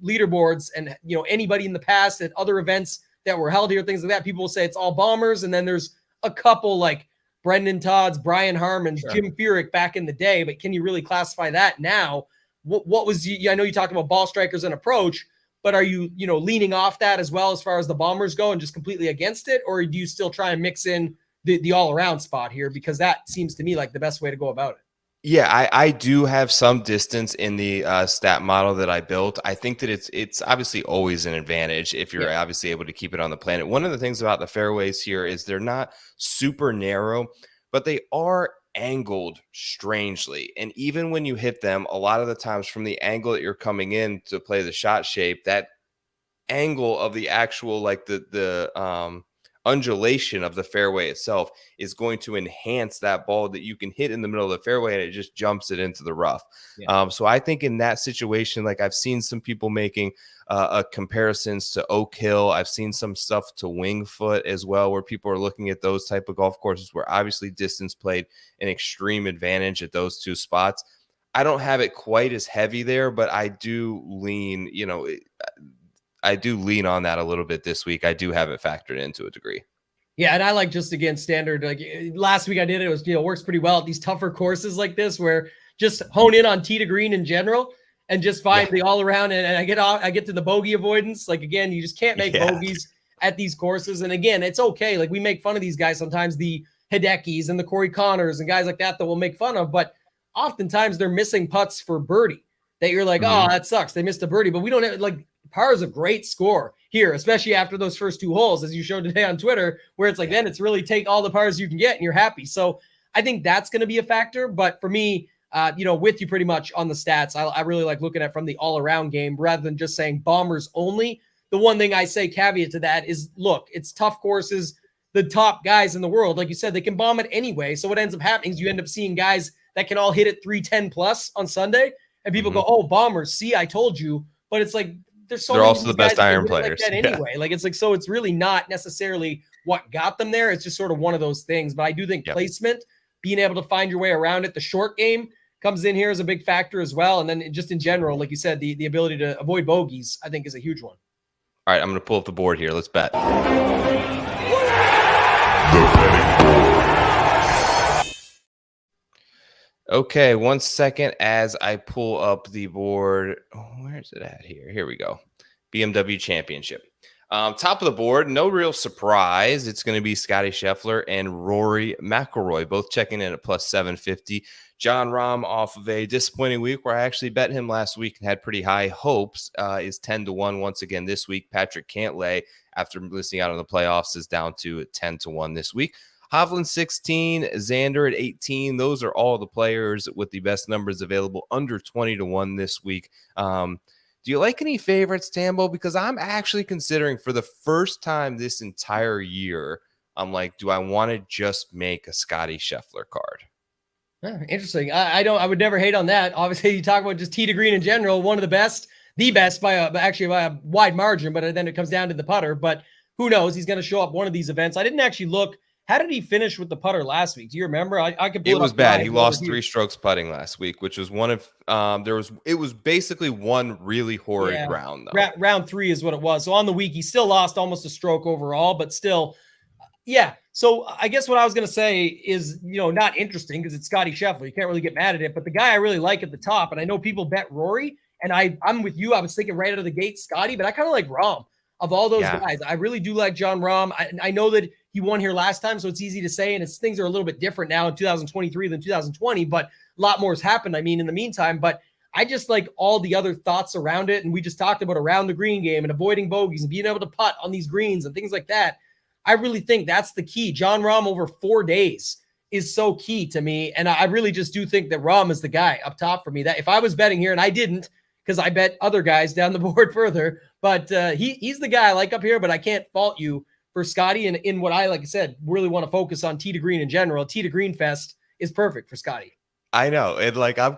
leaderboards and, anybody in the past at other events that were held here, things like that. People will say it's all bombers. And then there's a couple like Brendan Todd's, Brian Harmon's, Jim Furyk back in the day. But can you really classify that now? What was I know you talked about ball strikers and approach, but are you, leaning off that as well as far as the bombers go and just completely against it? Or do you still try and mix in the all-around spot here, because that seems to me like the best way to go about it? Yeah, I do have some distance in the stat model that I built. I think that it's obviously always an advantage if you're obviously able to keep it on the planet. One of the things about the fairways here is they're not super narrow, but they are angled strangely. And even when you hit them, a lot of the times from the angle that you're coming in to play the shot shape, that angle of the actual, like the undulation of the fairway itself is going to enhance that ball that you can hit in the middle of the fairway, and it just jumps it into the rough. So I think in that situation, like I've seen some people making comparisons to Oak Hill. I've seen some stuff to Winged Foot as well, where people are looking at those type of golf courses where obviously distance played an extreme advantage at those two spots. I don't have it quite as heavy there, but I do lean, I do lean on that a little bit this week. I do have it factored in to a degree. Yeah, and I like just, again, standard. Like last week I did it. It was, works pretty well at these tougher courses like this where just hone in on tee to green in general and just find the all around. And I get to the bogey avoidance. Like, again, you just can't make bogeys at these courses. And again, it's okay. Like we make fun of these guys sometimes, the Hidekis and the Corey Connors and guys like that we'll make fun of, but oftentimes they're missing putts for birdie that you're like, oh, that sucks. They missed a birdie, but we don't have, like, par is a great score here, especially after those first two holes, as you showed today on Twitter, where it's like, then it's really take all the pars you can get and you're happy. So I think that's going to be a factor. But for me, with you pretty much on the stats, I really like looking at from the all around game rather than just saying bombers only. The one thing I say caveat to that is, look, it's tough courses. The top guys in the world, like you said, they can bomb it anyway. So what ends up happening is you end up seeing guys that can all hit it 310 plus on Sunday. And people go, oh, bombers. See, I told you. But it's like, they're also the best iron players like that anyway. Like, it's like, so it's really not necessarily what got them there. It's just sort of one of those things. But I do think placement, being able to find your way around it, the short game comes in here as a big factor as well. And then just in general, like you said, the ability to avoid bogeys, I think, is a huge one. All right, I'm going to pull up the board here. Let's bet. Okay, 1 second as I pull up the board. Oh, where is it at here? Here we go. BMW Championship. Top of the board, no real surprise. It's going to be Scotty Scheffler and Rory McIlroy, both checking in at plus 750. Jon Rahm, off of a disappointing week where I actually bet him last week and had pretty high hopes, is 10-1 once again this week. Patrick Cantlay, after missing out on the playoffs, is down to 10-1 this week. Hovland 16, Xander at 18. Those are all the players with the best numbers available under 20-1 this week. Do you like any favorites, Tambo? Because I'm actually considering for the first time this entire year, I'm like, do I want to just make a Scotty Scheffler card? Interesting. I would never hate on that. Obviously, you talk about just tee to green in general, one of the best by a wide margin, but then it comes down to the putter. But who knows? He's going to show up one of these events. I didn't actually look. How did he finish with the putter last week? Do you remember? I could. It was bad. He lost 3 strokes putting last week, which was one of it was basically one really horrid round though. Round 3 is what it was. So on the week, he still lost almost a stroke overall, but still, yeah. So I guess what I was going to say is, not interesting because it's Scotty Scheffler. You can't really get mad at it. But the guy I really like at the top, and I know people bet Rory, and I'm with you. I was thinking right out of the gate Scotty, but I kind of like Rahm. Of all those guys, I really do like Jon Rahm. I know that he won here last time, so it's easy to say, and things are a little bit different now in 2023 than 2020, but a lot more has happened, in the meantime. But I just like all the other thoughts around it, and we just talked about around the green game and avoiding bogeys and being able to putt on these greens and things like that. I really think that's the key. Jon Rahm over 4 days is so key to me, and I really just do think that Rahm is the guy up top for me. That if I was betting here, and I didn't, because I bet other guys down the board further, but he's the guy I like up here, but I can't fault you for Scotty. And in what like I said, really want to focus on tee to green in general. Tee to green fest is perfect for Scotty. I know. And like, I'm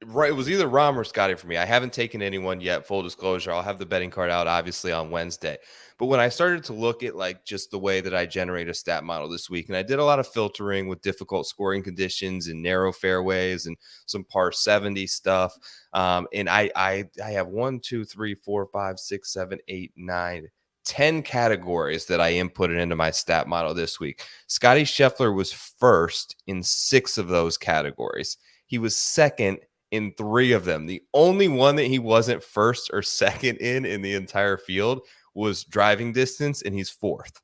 right. It was either Rahm or Scotty for me. I haven't taken anyone yet. Full disclosure. I'll have the betting card out obviously on Wednesday. But when I started to look at like just the way that I generate a stat model this week, and I did a lot of filtering with difficult scoring conditions and narrow fairways and some par 70 stuff. And I have 1, 2, 3, 4, 5, 6, 7, 8, 9, 10 categories that I inputted into my stat model this week. Scotty Scheffler was first in 6 of those categories. He was second in 3 of them. The only one that he wasn't first or second in the entire field was driving distance, and he's 4th.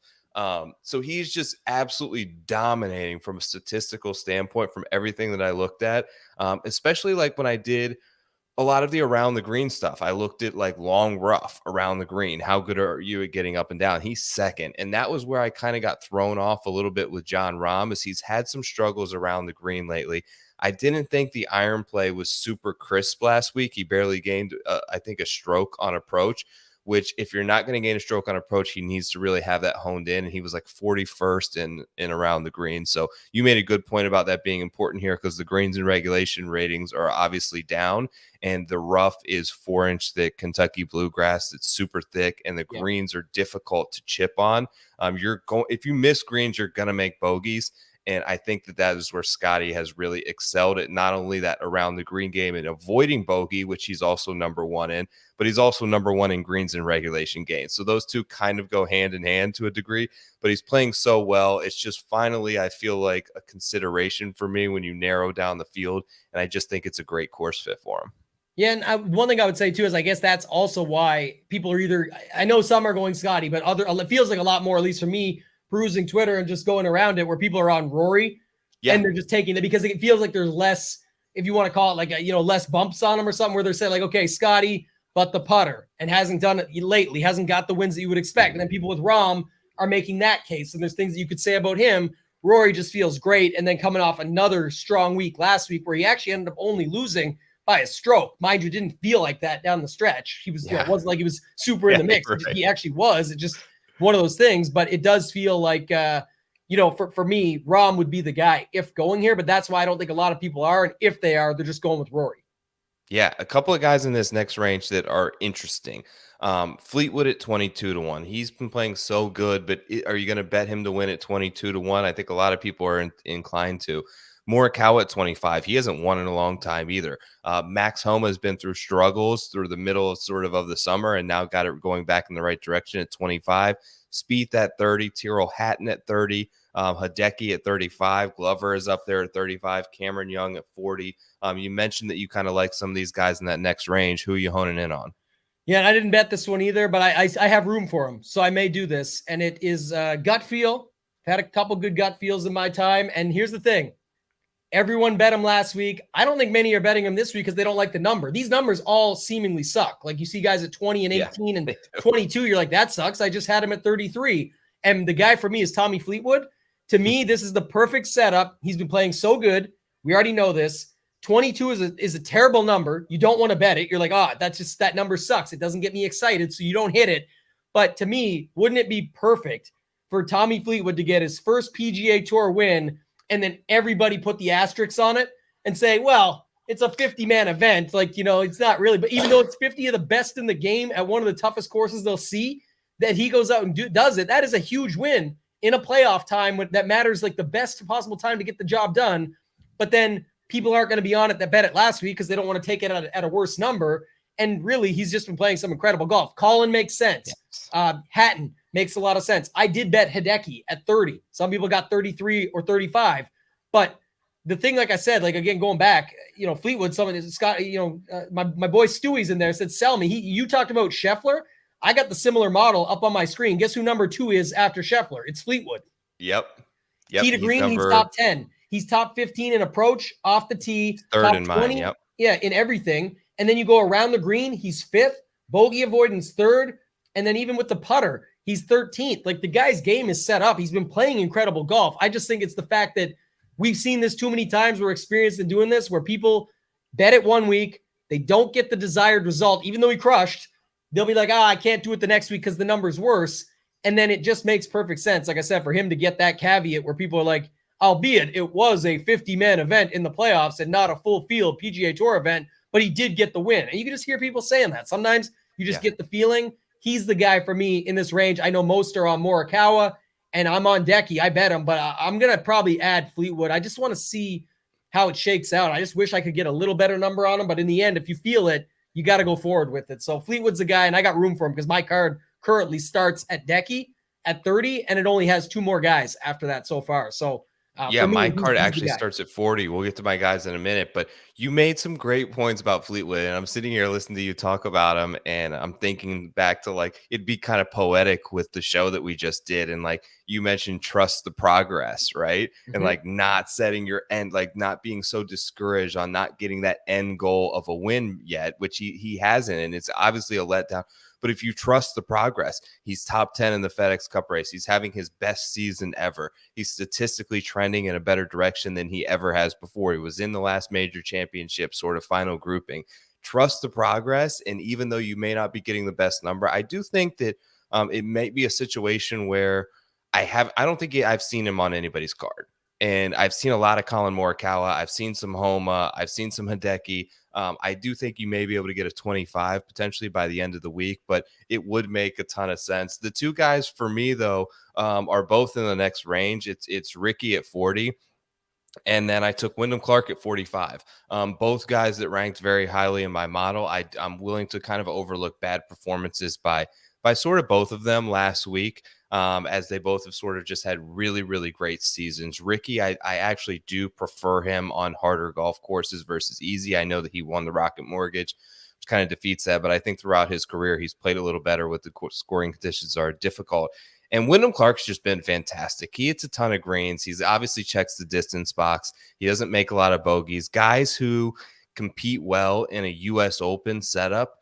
So he's just absolutely dominating from a statistical standpoint from everything that I looked at, especially like when I did a lot of the around the green stuff. I looked at like long rough around the green. How good are you at getting up and down? He's second. And that was where I kind of got thrown off a little bit with Jon Rahm, as he's had some struggles around the green lately. I didn't think the iron play was super crisp last week. He barely gained, I think, a stroke on approach. which if you're not going to gain a stroke on approach, he needs to really have that honed in. And he was like 41st in around the green. So you made a good point about that being important here, because the greens and regulation ratings are obviously down, and the rough is 4-inch thick Kentucky bluegrass. It's super thick, and the greens are difficult to chip on. If you miss greens, you're going to make bogeys. And I think that is where Scotty has really excelled at not only that around the green game and avoiding bogey, which he's also number one in, but he's also number one in greens and regulation gains. So those two kind of go hand in hand to a degree, but he's playing so well. It's just finally, I feel like, a consideration for me when you narrow down the field. And I just think it's a great course fit for him. Yeah, and one thing I would say too is I guess that's also why people are either, I know some are going Scotty, but it feels like a lot more, at least for me, perusing Twitter and just going around it, where people are on Rory and they're just taking it because it feels like there's less, if you want to call it like, less bumps on him or something, where they're saying like, okay, Scotty, but the putter, and hasn't done it lately, hasn't got the wins that you would expect. And then people with Rahm are making that case. And there's things that you could say about him. Rory just feels great. And then coming off another strong week last week where he actually ended up only losing by a stroke. Mind you, didn't feel like that down the stretch. He was, it wasn't like he was super in the mix. Right. He actually was. It just one of those things, but it does feel like, for me, Rahm would be the guy if going here, but that's why I don't think a lot of people are. And if they are, they're just going with Rory. Yeah. A couple of guys in this next range that are interesting. Fleetwood at 22-1. He's been playing so good, but are you going to bet him to win at 22-1? I think a lot of people are inclined to. Morikawa at 25. He hasn't won in a long time either. Max Homa has been through struggles through the middle of the summer, and now got it going back in the right direction at 25. Spieth at 30. Tyrrell Hatton at 30. Hideki at 35. Glover is up there at 35. Cameron Young at 40. You mentioned that you kind of like some of these guys in that next range. Who are you honing in on? Yeah, and I didn't bet this one either, but I have room for him, so I may do this. And it is gut feel. I've had a couple good gut feels in my time, and here's the thing. Everyone bet him last week. I don't think many are betting him this week because they don't like the number. These numbers all seemingly suck. Like you see guys at 20 and 18 and 22. You're like, that sucks. I just had him at 33. And the guy for me is Tommy Fleetwood. To me, this is the perfect setup. He's been playing so good. We already know this. 22 is a terrible number. You don't want to bet it. You're like, that number sucks. It doesn't get me excited, so you don't hit it. But to me, wouldn't it be perfect for Tommy Fleetwood to get his first PGA Tour win, and then everybody put the asterisks on it and say, well, it's a 50-man event. Like, it's not really. But even though it's 50 of the best in the game at one of the toughest courses they'll see, that he goes out and does it, that is a huge win in a playoff time that matters, like the best possible time to get the job done. But then people aren't going to be on it that bet it last week because they don't want to take it at a worse number. And really, he's just been playing some incredible golf. Colin makes sense. Yes. Hatton makes a lot of sense. I did bet Hideki at 30. Some people got 33 or 35. But the thing, like I said, like again, going back, Fleetwood, someone is Scott, my boy Stewie's in there, said, sell me. You talked about Scheffler. I got the similar model up on my screen. Guess who number 2 is after Scheffler? It's Fleetwood. Yep. Tee to green, he's top 10. He's top 15 in approach, off the tee. Third top in 20, mine, yep. Yeah, in everything. And then you go around the green, he's 5th. Bogey avoidance 3rd. And then even with the putter, he's 13th. Like the guy's game is set up. He's been playing incredible golf. I just think it's the fact that we've seen this too many times. We're experienced in doing this where people bet it one week. They don't get the desired result. Even though he crushed, they'll be like, I can't do it the next week because the number's worse. And then it just makes perfect sense, like I said, for him to get that caveat where people are like, albeit it was a 50-man event in the playoffs and not a full field PGA Tour event, but he did get the win. And you can just hear people saying that. Sometimes you just get the feeling he's the guy for me in this range. I know most are on Morikawa, and I'm on Decky. I bet him, but I'm going to probably add Fleetwood. I just want to see how it shakes out. I just wish I could get a little better number on him, but in the end, if you feel it, you got to go forward with it. So Fleetwood's the guy, and I got room for him because my card currently starts at Decky at 30, and it only has 2 more guys after that so far. So my card actually starts at 40. We'll get to my guys in a minute, but you made some great points about Fleetwood, and I'm sitting here listening to you talk about him, and I'm thinking back to like it'd be kind of poetic with the show that we just did, and like you mentioned, trust the progress, right? Mm-hmm. And like not setting your end, like not being so discouraged on not getting that end goal of a win yet, which he hasn't, and it's obviously a letdown. But if you trust the progress, he's top 10 in the FedEx Cup race. He's having his best season ever. He's statistically trending in a better direction than he ever has before. He was in the last major championship sort of final grouping. trust the progress. And even though you may not be getting the best number, I do think that it may be a situation where I don't think I've seen him on anybody's card. And I've seen a lot of Colin Morikawa. I've seen some Homa. I've seen some Hideki. I do think you may be able to get a 25 potentially by the end of the week, but it would make a ton of sense. The two guys for me, though, are both in the next range. It's Ricky at 40. And then I took Wyndham Clark at 45. Both guys that ranked very highly in my model. I'm willing to kind of overlook bad performances by sort of both of them last week, as they both have sort of just had really, really great seasons. Ricky, I actually do prefer him on harder golf courses versus easy. I know that he won the Rocket Mortgage, which kind of defeats that, but I think throughout his career, he's played a little better with the scoring conditions are difficult. And Wyndham Clark's just been fantastic. He hits a ton of greens. He's obviously checks the distance box. He doesn't make a lot of bogeys. Guys who compete well in a U.S. Open setup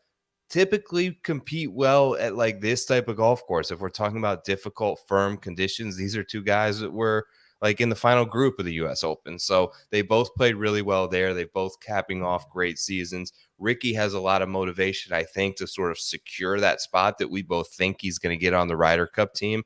typically compete well at like this type of golf course. If we're talking about difficult, firm conditions, these are two guys that were like in the final group of the U.S. Open. So they both played really well there. They both capping off great seasons. Ricky has a lot of motivation, I think, to sort of secure that spot that we both think he's going to get on the Ryder Cup team.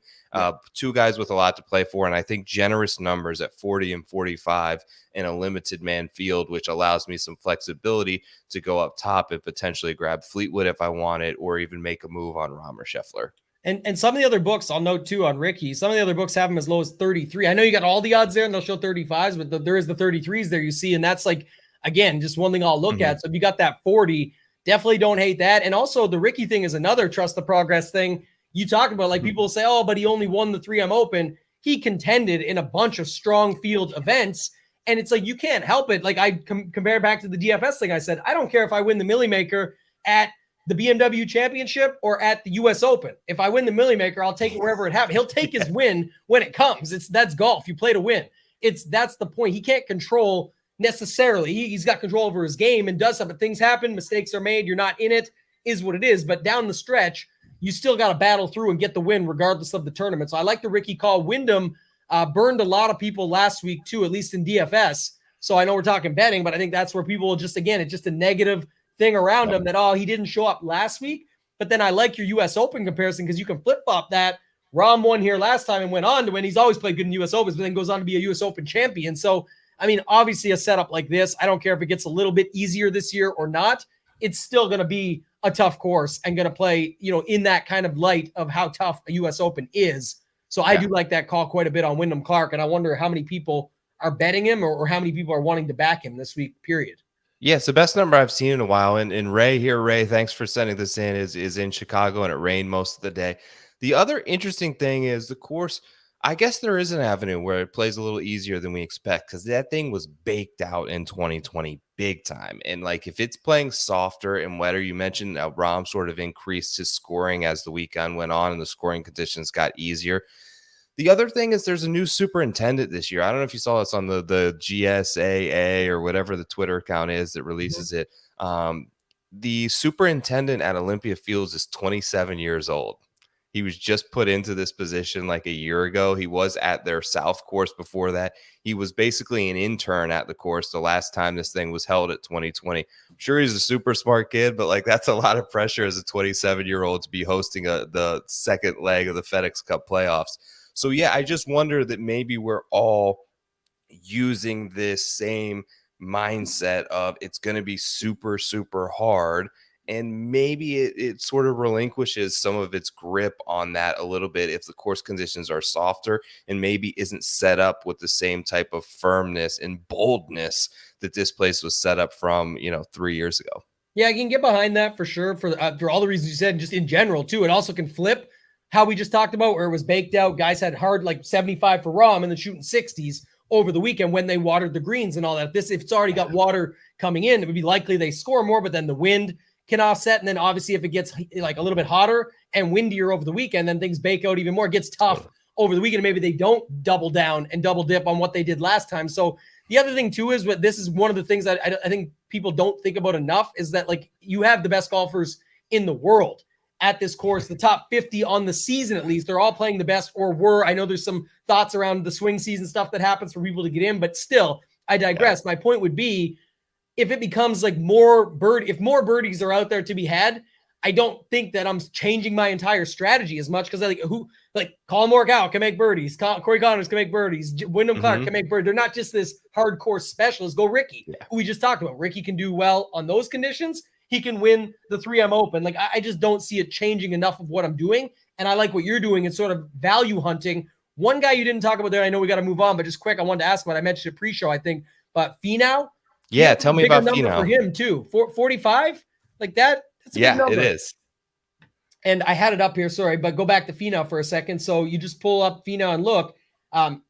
Two guys with a lot to play for, and I think generous numbers at 40 and 45 in a limited man field, which allows me some flexibility to go up top and potentially grab Fleetwood if I want it, or even make a move on Rahm or Scheffler. And some of the other books, I'll note too on Ricky, some of the other books have him as low as 33. I know you got all the odds there and they'll show 35s, but there is the 33s there you see. And that's like, again, just one thing I'll look at. So if you got that 40, definitely don't hate that. And also the Ricky thing is another trust the progress thing. You talk about like people say, oh, but he only won the 3M Open. He contended in a bunch of strong field events. And it's like, you can't help it. Like I compare back to the DFS thing. I said, I don't care if I win the Millie Maker at the BMW Championship or at the US Open. If I win the Millie Maker, I'll take it wherever it happens. He'll take his win when it comes. That's golf. You play to win. That's the point. He can't control necessarily. He's got control over his game and does stuff, but things happen, mistakes are made. You're not in it, is what it is. But down the stretch, you still got to battle through and get the win regardless of the tournament. So I like the Ricky call. Wyndham burned a lot of people last week too, at least in DFS. So I know we're talking betting, but I think that's where people will just, again, it's just a negative thing around him that, oh, he didn't show up last week. But then I like your US Open comparison because you can flip-flop that. Rahm won here last time and went on to win. He's always played good in US Opens, but then goes on to be a US Open champion. So, I mean, obviously a setup like this, I don't care if it gets a little bit easier this year or not. It's still going to be a tough course and going to play, in that kind of light of how tough a US Open is. So I do like that call quite a bit on Wyndham Clark. And I wonder how many people are betting him or how many people are wanting to back him this week, period. Yeah, it's the best number I've seen in a while. And Ray, thanks for sending this in, is in Chicago, and it rained most of the day. The other interesting thing is the course, I guess there is an avenue where it plays a little easier than we expect because that thing was baked out in 2020 big time. And like if it's playing softer and wetter, you mentioned Rahm sort of increased his scoring as the weekend went on and the scoring conditions got easier. The other thing is there's a new superintendent this year. I don't know if you saw this on the GSAA or whatever the Twitter account is that releases it. The superintendent at Olympia Fields is 27 years old. He was just put into this position like a year ago. He was at their South course before that. He was basically an intern at the course the last time this thing was held at 2020. I'm sure he's a super smart kid, but like that's a lot of pressure as a 27-year-old to be hosting the second leg of the FedEx Cup Playoffs. So, yeah, I just wonder that maybe we're all using this same mindset of it's going to be super, super hard. And maybe it sort of relinquishes some of its grip on that a little bit if the course conditions are softer and maybe isn't set up with the same type of firmness and boldness that this place was set up from, 3 years ago. Yeah, I can get behind that for sure for all the reasons you said, and just in general, too. It also can flip how we just talked about where it was baked out. Guys had hard like 75 for Rahm and then shooting 60s over the weekend when they watered the greens and all that. If it's already got water coming in, it would be likely they score more, but then the wind can offset. And then obviously if it gets like a little bit hotter and windier over the weekend, then things bake out even more. It gets tough over the weekend. Maybe they don't double down and double dip on what they did last time. So the other thing too is this is one of the things that I think people don't think about enough is that like you have the best golfers in the world at this course, the top 50 on the season, at least. They're all playing the best or were. I know there's some thoughts around the swing season stuff that happens for people to get in, but still, I digress. My point would be, if it becomes like if more birdies are out there to be had, I don't think that I'm changing my entire strategy as much because Colin Morikawa can make birdies, Corey Connors can make birdies, Wyndham Clark can make birdies. They're not just this hardcore specialist. Go Ricky, who we just talked about. Ricky can do well on those conditions. He can win the 3M Open. Like I just don't see it changing enough of what I'm doing, and I like what you're doing in sort of value hunting. One guy you didn't talk about there, I know we got to move on, but just quick, I wanted to ask about. I mentioned it pre-show, I think, but Finau. Yeah, tell me about Finau. For him too, 45, like that. That's a big number. It is. And I had it up here, sorry, but go back to Finau for a second. So you just pull up Finau and look,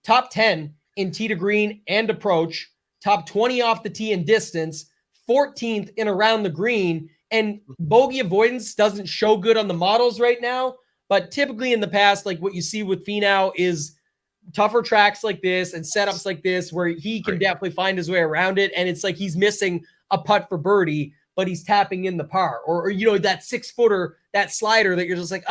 top 10 in tee to green and approach, top 20 off the tee and distance, 14th in around the green, and bogey avoidance doesn't show good on the models right now. But typically in the past, like what you see with Finau is tougher tracks like this and setups like this where he can definitely find his way around it. And it's like he's missing a putt for birdie, but he's tapping in the par. Or that 6-footer, that slider that you're just like,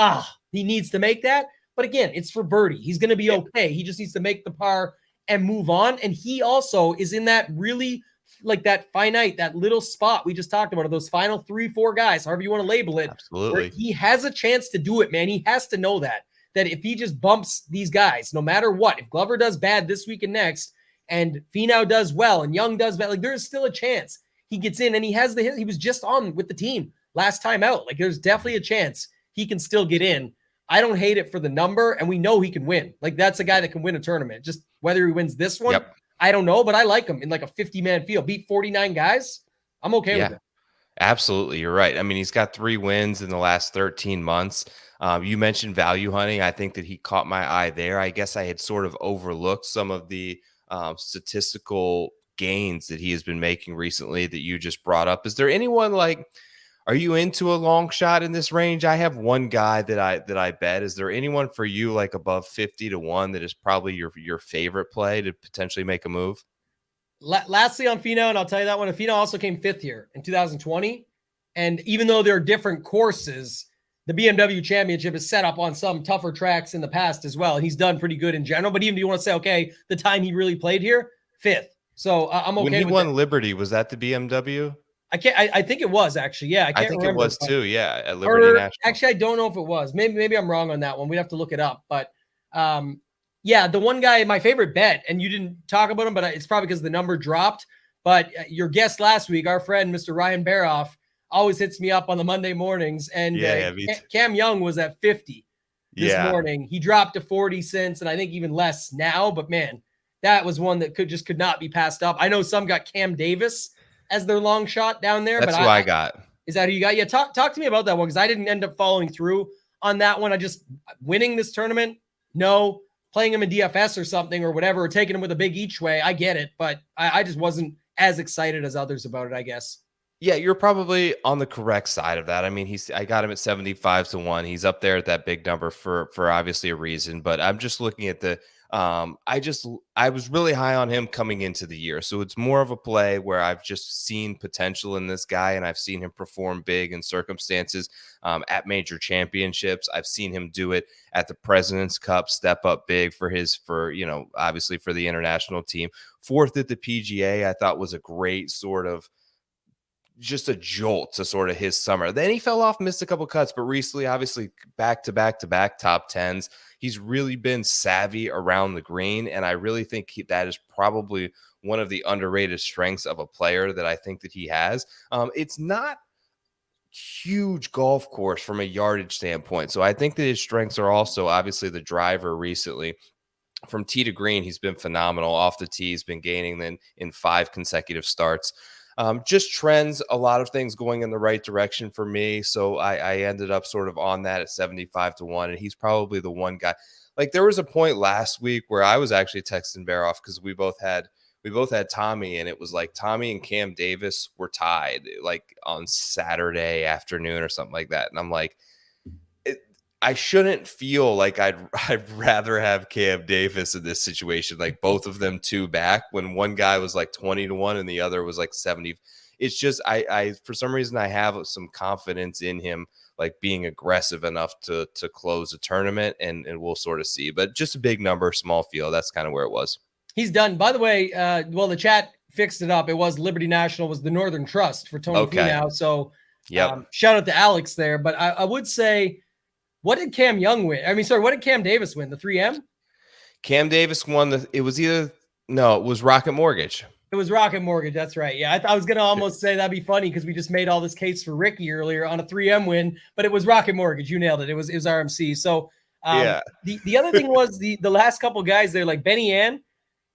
he needs to make that. But again, it's for birdie. He's going to be okay. He just needs to make the par and move on. And he also is in that really like that finite, that little spot we just talked about of those final 3-4 guys, however you want to label it. Absolutely. He has a chance to do it, man. He has to know that if he just bumps these guys, no matter what, if Glover does bad this week and next, and Finau does well, and Young does bad, like there's still a chance he gets in, and he was just on with the team last time out. Like there's definitely a chance he can still get in. I don't hate it for the number, and we know he can win. Like that's a guy that can win a tournament. Just whether he wins this one, I don't know, but I like him in like a 50-man field. Beat 49 guys. I'm okay with it. Absolutely. You're right. I mean, he's got 3 wins in the last 13 months. You mentioned value hunting. I think that he caught my eye there. I guess I had sort of overlooked some of the statistical gains that he has been making recently that you just brought up. Is there anyone are you into a long shot in this range? I have one guy that I bet. Is there anyone for you like above 50 to 1 that is probably your favorite play to potentially make a move? Lastly on Finau, and I'll tell you that one, Finau also came 5th here in 2020. And even though there are different courses, the BMW Championship is set up on some tougher tracks in the past as well. And he's done pretty good in general. But even if you want to say, okay, the time he really played here, 5th. So I'm okay. When he won Liberty, was that the BMW? I think it was actually. Yeah. I think remember, it was too. Yeah. At Liberty National. Actually, I don't know if it was. Maybe I'm wrong on that one. We'd have to look it up. But yeah, the one guy, my favorite bet, and you didn't talk about him, but it's probably because the number dropped. But your guest last week, our friend, Mr. Ryan Baroff, always hits me up on the Monday mornings. And Cam Young was at 50 this morning. He dropped to 40 since, and I think even less now. But man, that was one that could not be passed up. I know some got Cam Davis as their long shot down there. That's who I got. Is that who you got? Yeah, talk to me about that one because I didn't end up following through on that one. I just winning this tournament, no. Playing him in DFS or something or whatever, or taking him with a big each way. I get it, but I just wasn't as excited as others about it, I guess. Yeah, you're probably on the correct side of that. I mean, I got him at 75 to 1. He's up there at that big number for obviously a reason, but I'm just looking at the I was really high on him coming into the year. So it's more of a play where I've just seen potential in this guy and I've seen him perform big in circumstances at major championships. I've seen him do it at the President's Cup, step up big for obviously for the international team. 4th at the PGA, I thought was a great sort of just a jolt to sort of his summer. Then he fell off, missed a couple cuts, but recently, obviously back to back top 10s. He's really been savvy around the green, and I really think that is probably one of the underrated strengths of a player that I think that he has. It's not huge golf course from a yardage standpoint, so I think that his strengths are also obviously the driver recently. From tee to green, he's been phenomenal. Off the tee, he's been gaining in 5 consecutive starts. Just trends, a lot of things going in the right direction for me. So I ended up sort of on that at 75 to 1. And he's probably the one guy. Like there was a point last week where I was actually texting Baroff because we both had Tommy, and it was like Tommy and Cam Davis were tied like on Saturday afternoon or something like that. And I'm like, I shouldn't feel like I'd rather have Cam Davis in this situation, like both of them 2 back when one guy was like 20 to 1 and the other was like 70. It's just, I for some reason I have some confidence in him, like being aggressive enough to close a tournament, and we'll sort of see, but just a big number, small field. That's kind of where it was. He's done, by the way. The chat fixed it up. It was Liberty National was the Northern Trust for Tony Finau. So shout out to Alex there. But I would say, what did Cam Young win? What did Cam Davis win? The 3M? Cam Davis won it was Rocket Mortgage. It was Rocket Mortgage. That's right. Yeah. I was going to almost say that'd be funny because we just made all this case for Ricky earlier on a 3M win, but it was Rocket Mortgage. You nailed it. It was RMC. So the other thing was the last couple guys there, like Benny Ann,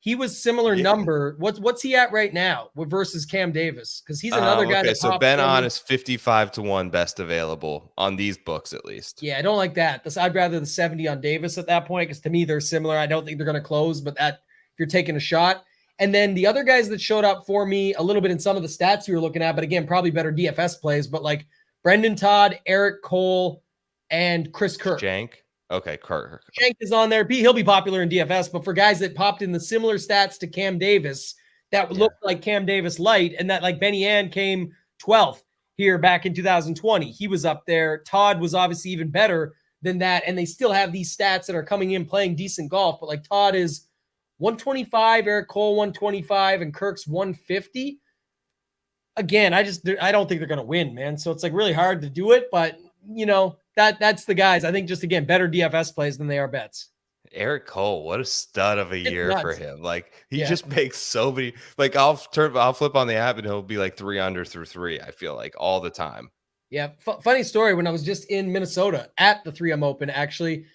he was similar number. What's he at right now versus Cam Davis? Because he's another guy. Okay, so Ben On is 55-1 best available on these books, at least. Yeah, I don't like that. I'd rather the 70 on Davis at that point because to me they're similar. I don't think they're going to close, but that if you're taking a shot. And then the other guys that showed up for me a little bit in some of the stats you were looking at, but again, probably better DFS plays. But like Brendan Todd, Eric Cole, and Chris Kirk. Shank. Okay, Kirk. Shank is on there. He'll be popular in DFS, but for guys that popped in the similar stats to Cam Davis, that looked like Cam Davis light, and that like Benny Ann came 12th here back in 2020. He was up there. Todd was obviously even better than that, and they still have these stats that are coming in playing decent golf, but like Todd is 125, Eric Cole 125, and Kirk's 150. Again, I don't think they're going to win, man. So it's like really hard to do it, but that's the guys. I think just again better DFS plays than they are bets. Eric Cole, what a stud of a year for him! Like he just makes so many. Like I'll flip on the app and he'll be like 3 under through 3. I feel like all the time. Yeah, funny story. When I was just in Minnesota at the 3M Open, actually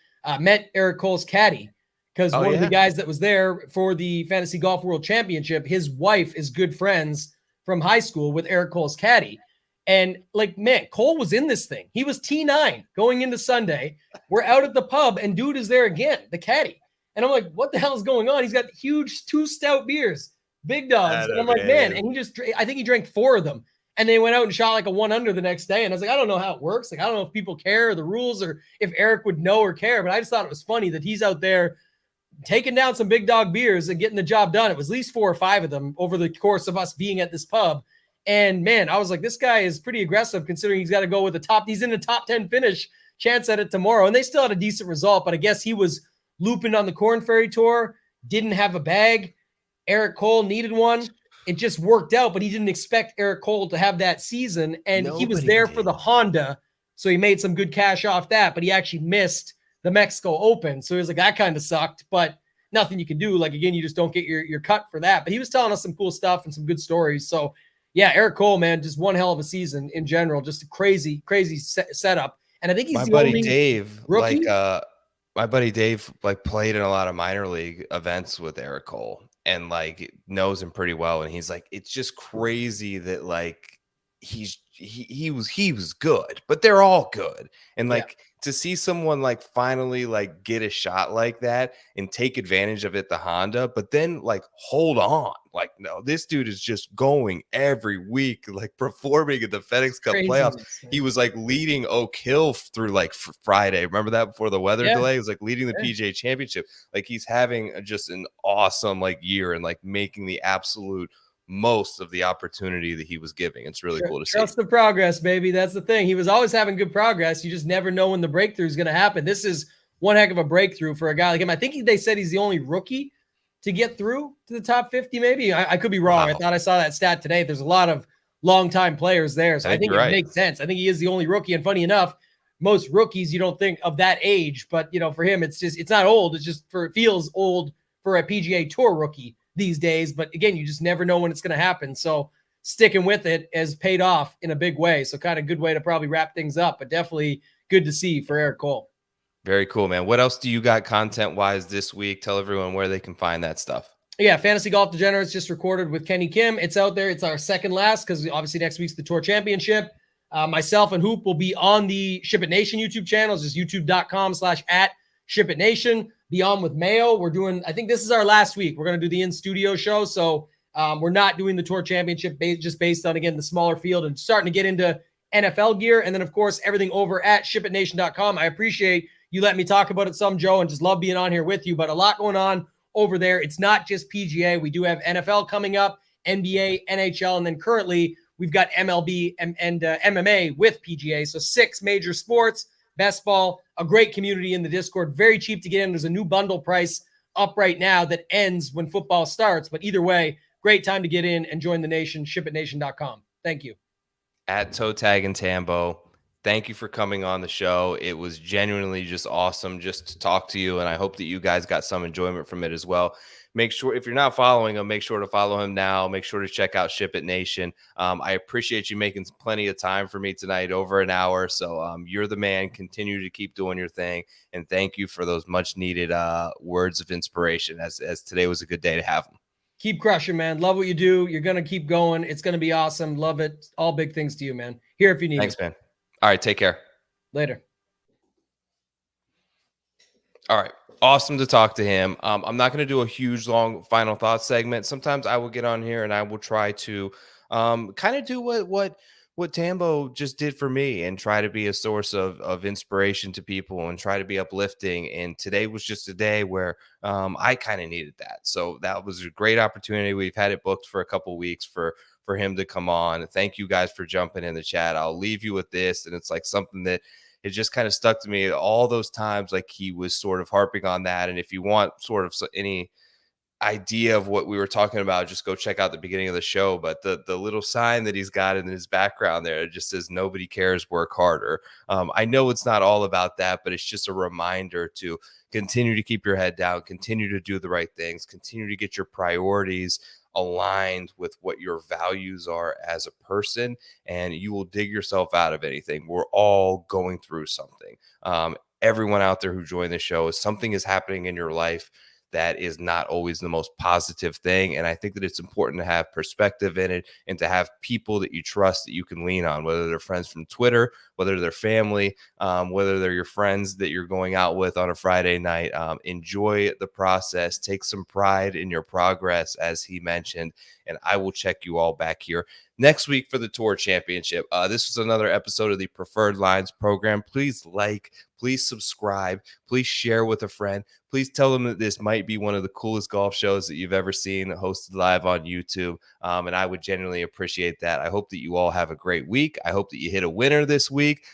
met Eric Cole's caddy because one of the guys that was there for the Fantasy Golf World Championship, his wife is good friends from high school with Eric Cole's caddy. And like, man, Cole was in this thing. He was T9 going into Sunday. We're out at the pub and dude is there again, the caddy. And I'm like, what the hell is going on? He's got huge 2 stout beers, big dogs. And I'm like, man, and I think he drank 4 of them. And they went out and shot like a 1 under the next day. And I was like, I don't know how it works. Like, I don't know if people care or the rules or if Eric would know or care, but I just thought it was funny that he's out there taking down some big dog beers and getting the job done. It was at least 4 or 5 of them over the course of us being at this pub. And man, I was like, this guy is pretty aggressive considering he's got to go with he's in the top 10 finish chance at it tomorrow. And they still had a decent result, but I guess he was looping on the Corn Ferry Tour, didn't have a bag. Eric Cole needed one. It just worked out, but he didn't expect Eric Cole to have that season. And he was there for the Honda. So he made some good cash off that, but he actually missed the Mexico Open. So he was like, that kind of sucked, but nothing you can do. Like, again, you just don't get your cut for that. But he was telling us some cool stuff and some good stories. So yeah, Eric Cole, man, just one hell of a season in general. Just a crazy setup. And I think he's my buddy Dave played in a lot of minor league events with Eric Cole and like knows him pretty well. And he's like, it's just crazy that like he was good, but they're all good. And like to see someone like finally like get a shot like that and take advantage of it, the Honda, but then like hold on, like no, this dude is just going every week, like performing at the Fedex Cup Playoffs. He was like leading Oak Hill through like Friday. Remember that before the weather delay? He was like leading the PGA Championship. Like he's having just an awesome like year and like making the absolute most of the opportunity that he was giving. It's really cool to see. Trust the progress, baby. That's the thing. He was always having good progress. You just never know when the breakthrough is going to happen. This is one heck of a breakthrough for a guy like him. I think they said he's the only rookie to get through to the top 50, maybe. I could be wrong. Wow. I thought I saw that stat today. There's a lot of longtime players there. So I think it makes sense. I think he is the only rookie. And funny enough, most rookies, you don't think of that age, but for him, it's not old. It's just it feels old for a PGA Tour rookie these days. But again, you just never know when it's going to happen. So sticking with it has paid off in a big way. So kind of good way to probably wrap things up, but definitely good to see for Eric Cole. Very cool, man. What else do you got content-wise this week? Tell everyone where they can find that stuff. Yeah, Fantasy Golf Degenerates just recorded with Kenny Kim. It's out there. It's our second last because obviously next week's the Tour Championship. Myself and Hoop will be on the Ship It Nation YouTube channel. It's just youtube.com/@ShipItNation. Be on with Mayo. We're doing, I think this is our last week. We're going to do the in-studio show. So we're not doing the Tour Championship just based on, again, the smaller field and starting to get into NFL gear. And then, of course, everything over at ShipItNation.com. I appreciate you letting me talk about it some, Joe, and just love being on here with you. But a lot going on over there. It's not just PGA. We do have NFL coming up, NBA, NHL, and then currently we've got MLB and MMA with PGA. So 6 major sports, best ball, a great community in the Discord, very cheap to get in. There's a new bundle price up right now that ends when football starts. But either way, great great time to get in and join the nation. ShipItNation.com. Thank you. At Toe Tag and Tambo, thank you for coming on the show. It was genuinely just awesome just to talk to you, and I hope that you guys got some enjoyment from it as well. Make sure, if you're not following him, make sure to follow him now. Make sure to check out Ship It Nation. I appreciate you making plenty of time for me tonight, over an hour. So you're the man. Continue to keep doing your thing, and thank you for those much needed words of inspiration, as today was a good day to have them. Keep crushing, man. Love what you do. You're going to keep going. It's going to be awesome. Love it. All big things to you, man. Here if you need Thanks, it. man. All right, take care. Later. All right. Awesome to talk to him. I'm not going to do a huge, long final thoughts segment. Sometimes I will get on here and I will try to kind of do what Tambo just did for me and try to be a source of inspiration to people and try to be uplifting. And today was just a day where I kind of needed that. So that was a great opportunity. We've had it booked for a couple of weeks for him to come on. Thank you guys for jumping in the chat. I'll leave you with this. And it's like something that it just kind of stuck to me all those times, like he was sort of harping on that. And if you want sort of any idea of what we were talking about, just go check out the beginning of the show. But the little sign that he's got in his background there, it just says nobody cares, work harder. I know it's not all about that, but it's just a reminder to continue to keep your head down, continue to do the right things, continue to get your priorities aligned with what your values are as a person, and you will dig yourself out of anything. We're all going through something. Everyone out there who joined the show, something is happening in your life that is not always the most positive thing. And I think that it's important to have perspective in it and to have people that you trust that you can lean on, whether they're friends from Twitter, whether they're family, whether they're your friends that you're going out with on a Friday night. Enjoy the process. Take some pride in your progress, as he mentioned. And I will check you all back here next week for the Tour Championship. This was another episode of the Preferred Lines program. Please like, please subscribe, please share with a friend. Please tell them that this might be one of the coolest golf shows that you've ever seen hosted live on YouTube. And I would genuinely appreciate that. I hope that you all have a great week. I hope that you hit a winner this week.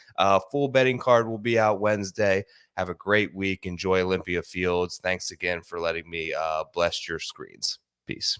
Full betting card will be out Wednesday. Have a great week. Enjoy Olympia Fields. Thanks again for letting me bless your screens. Peace.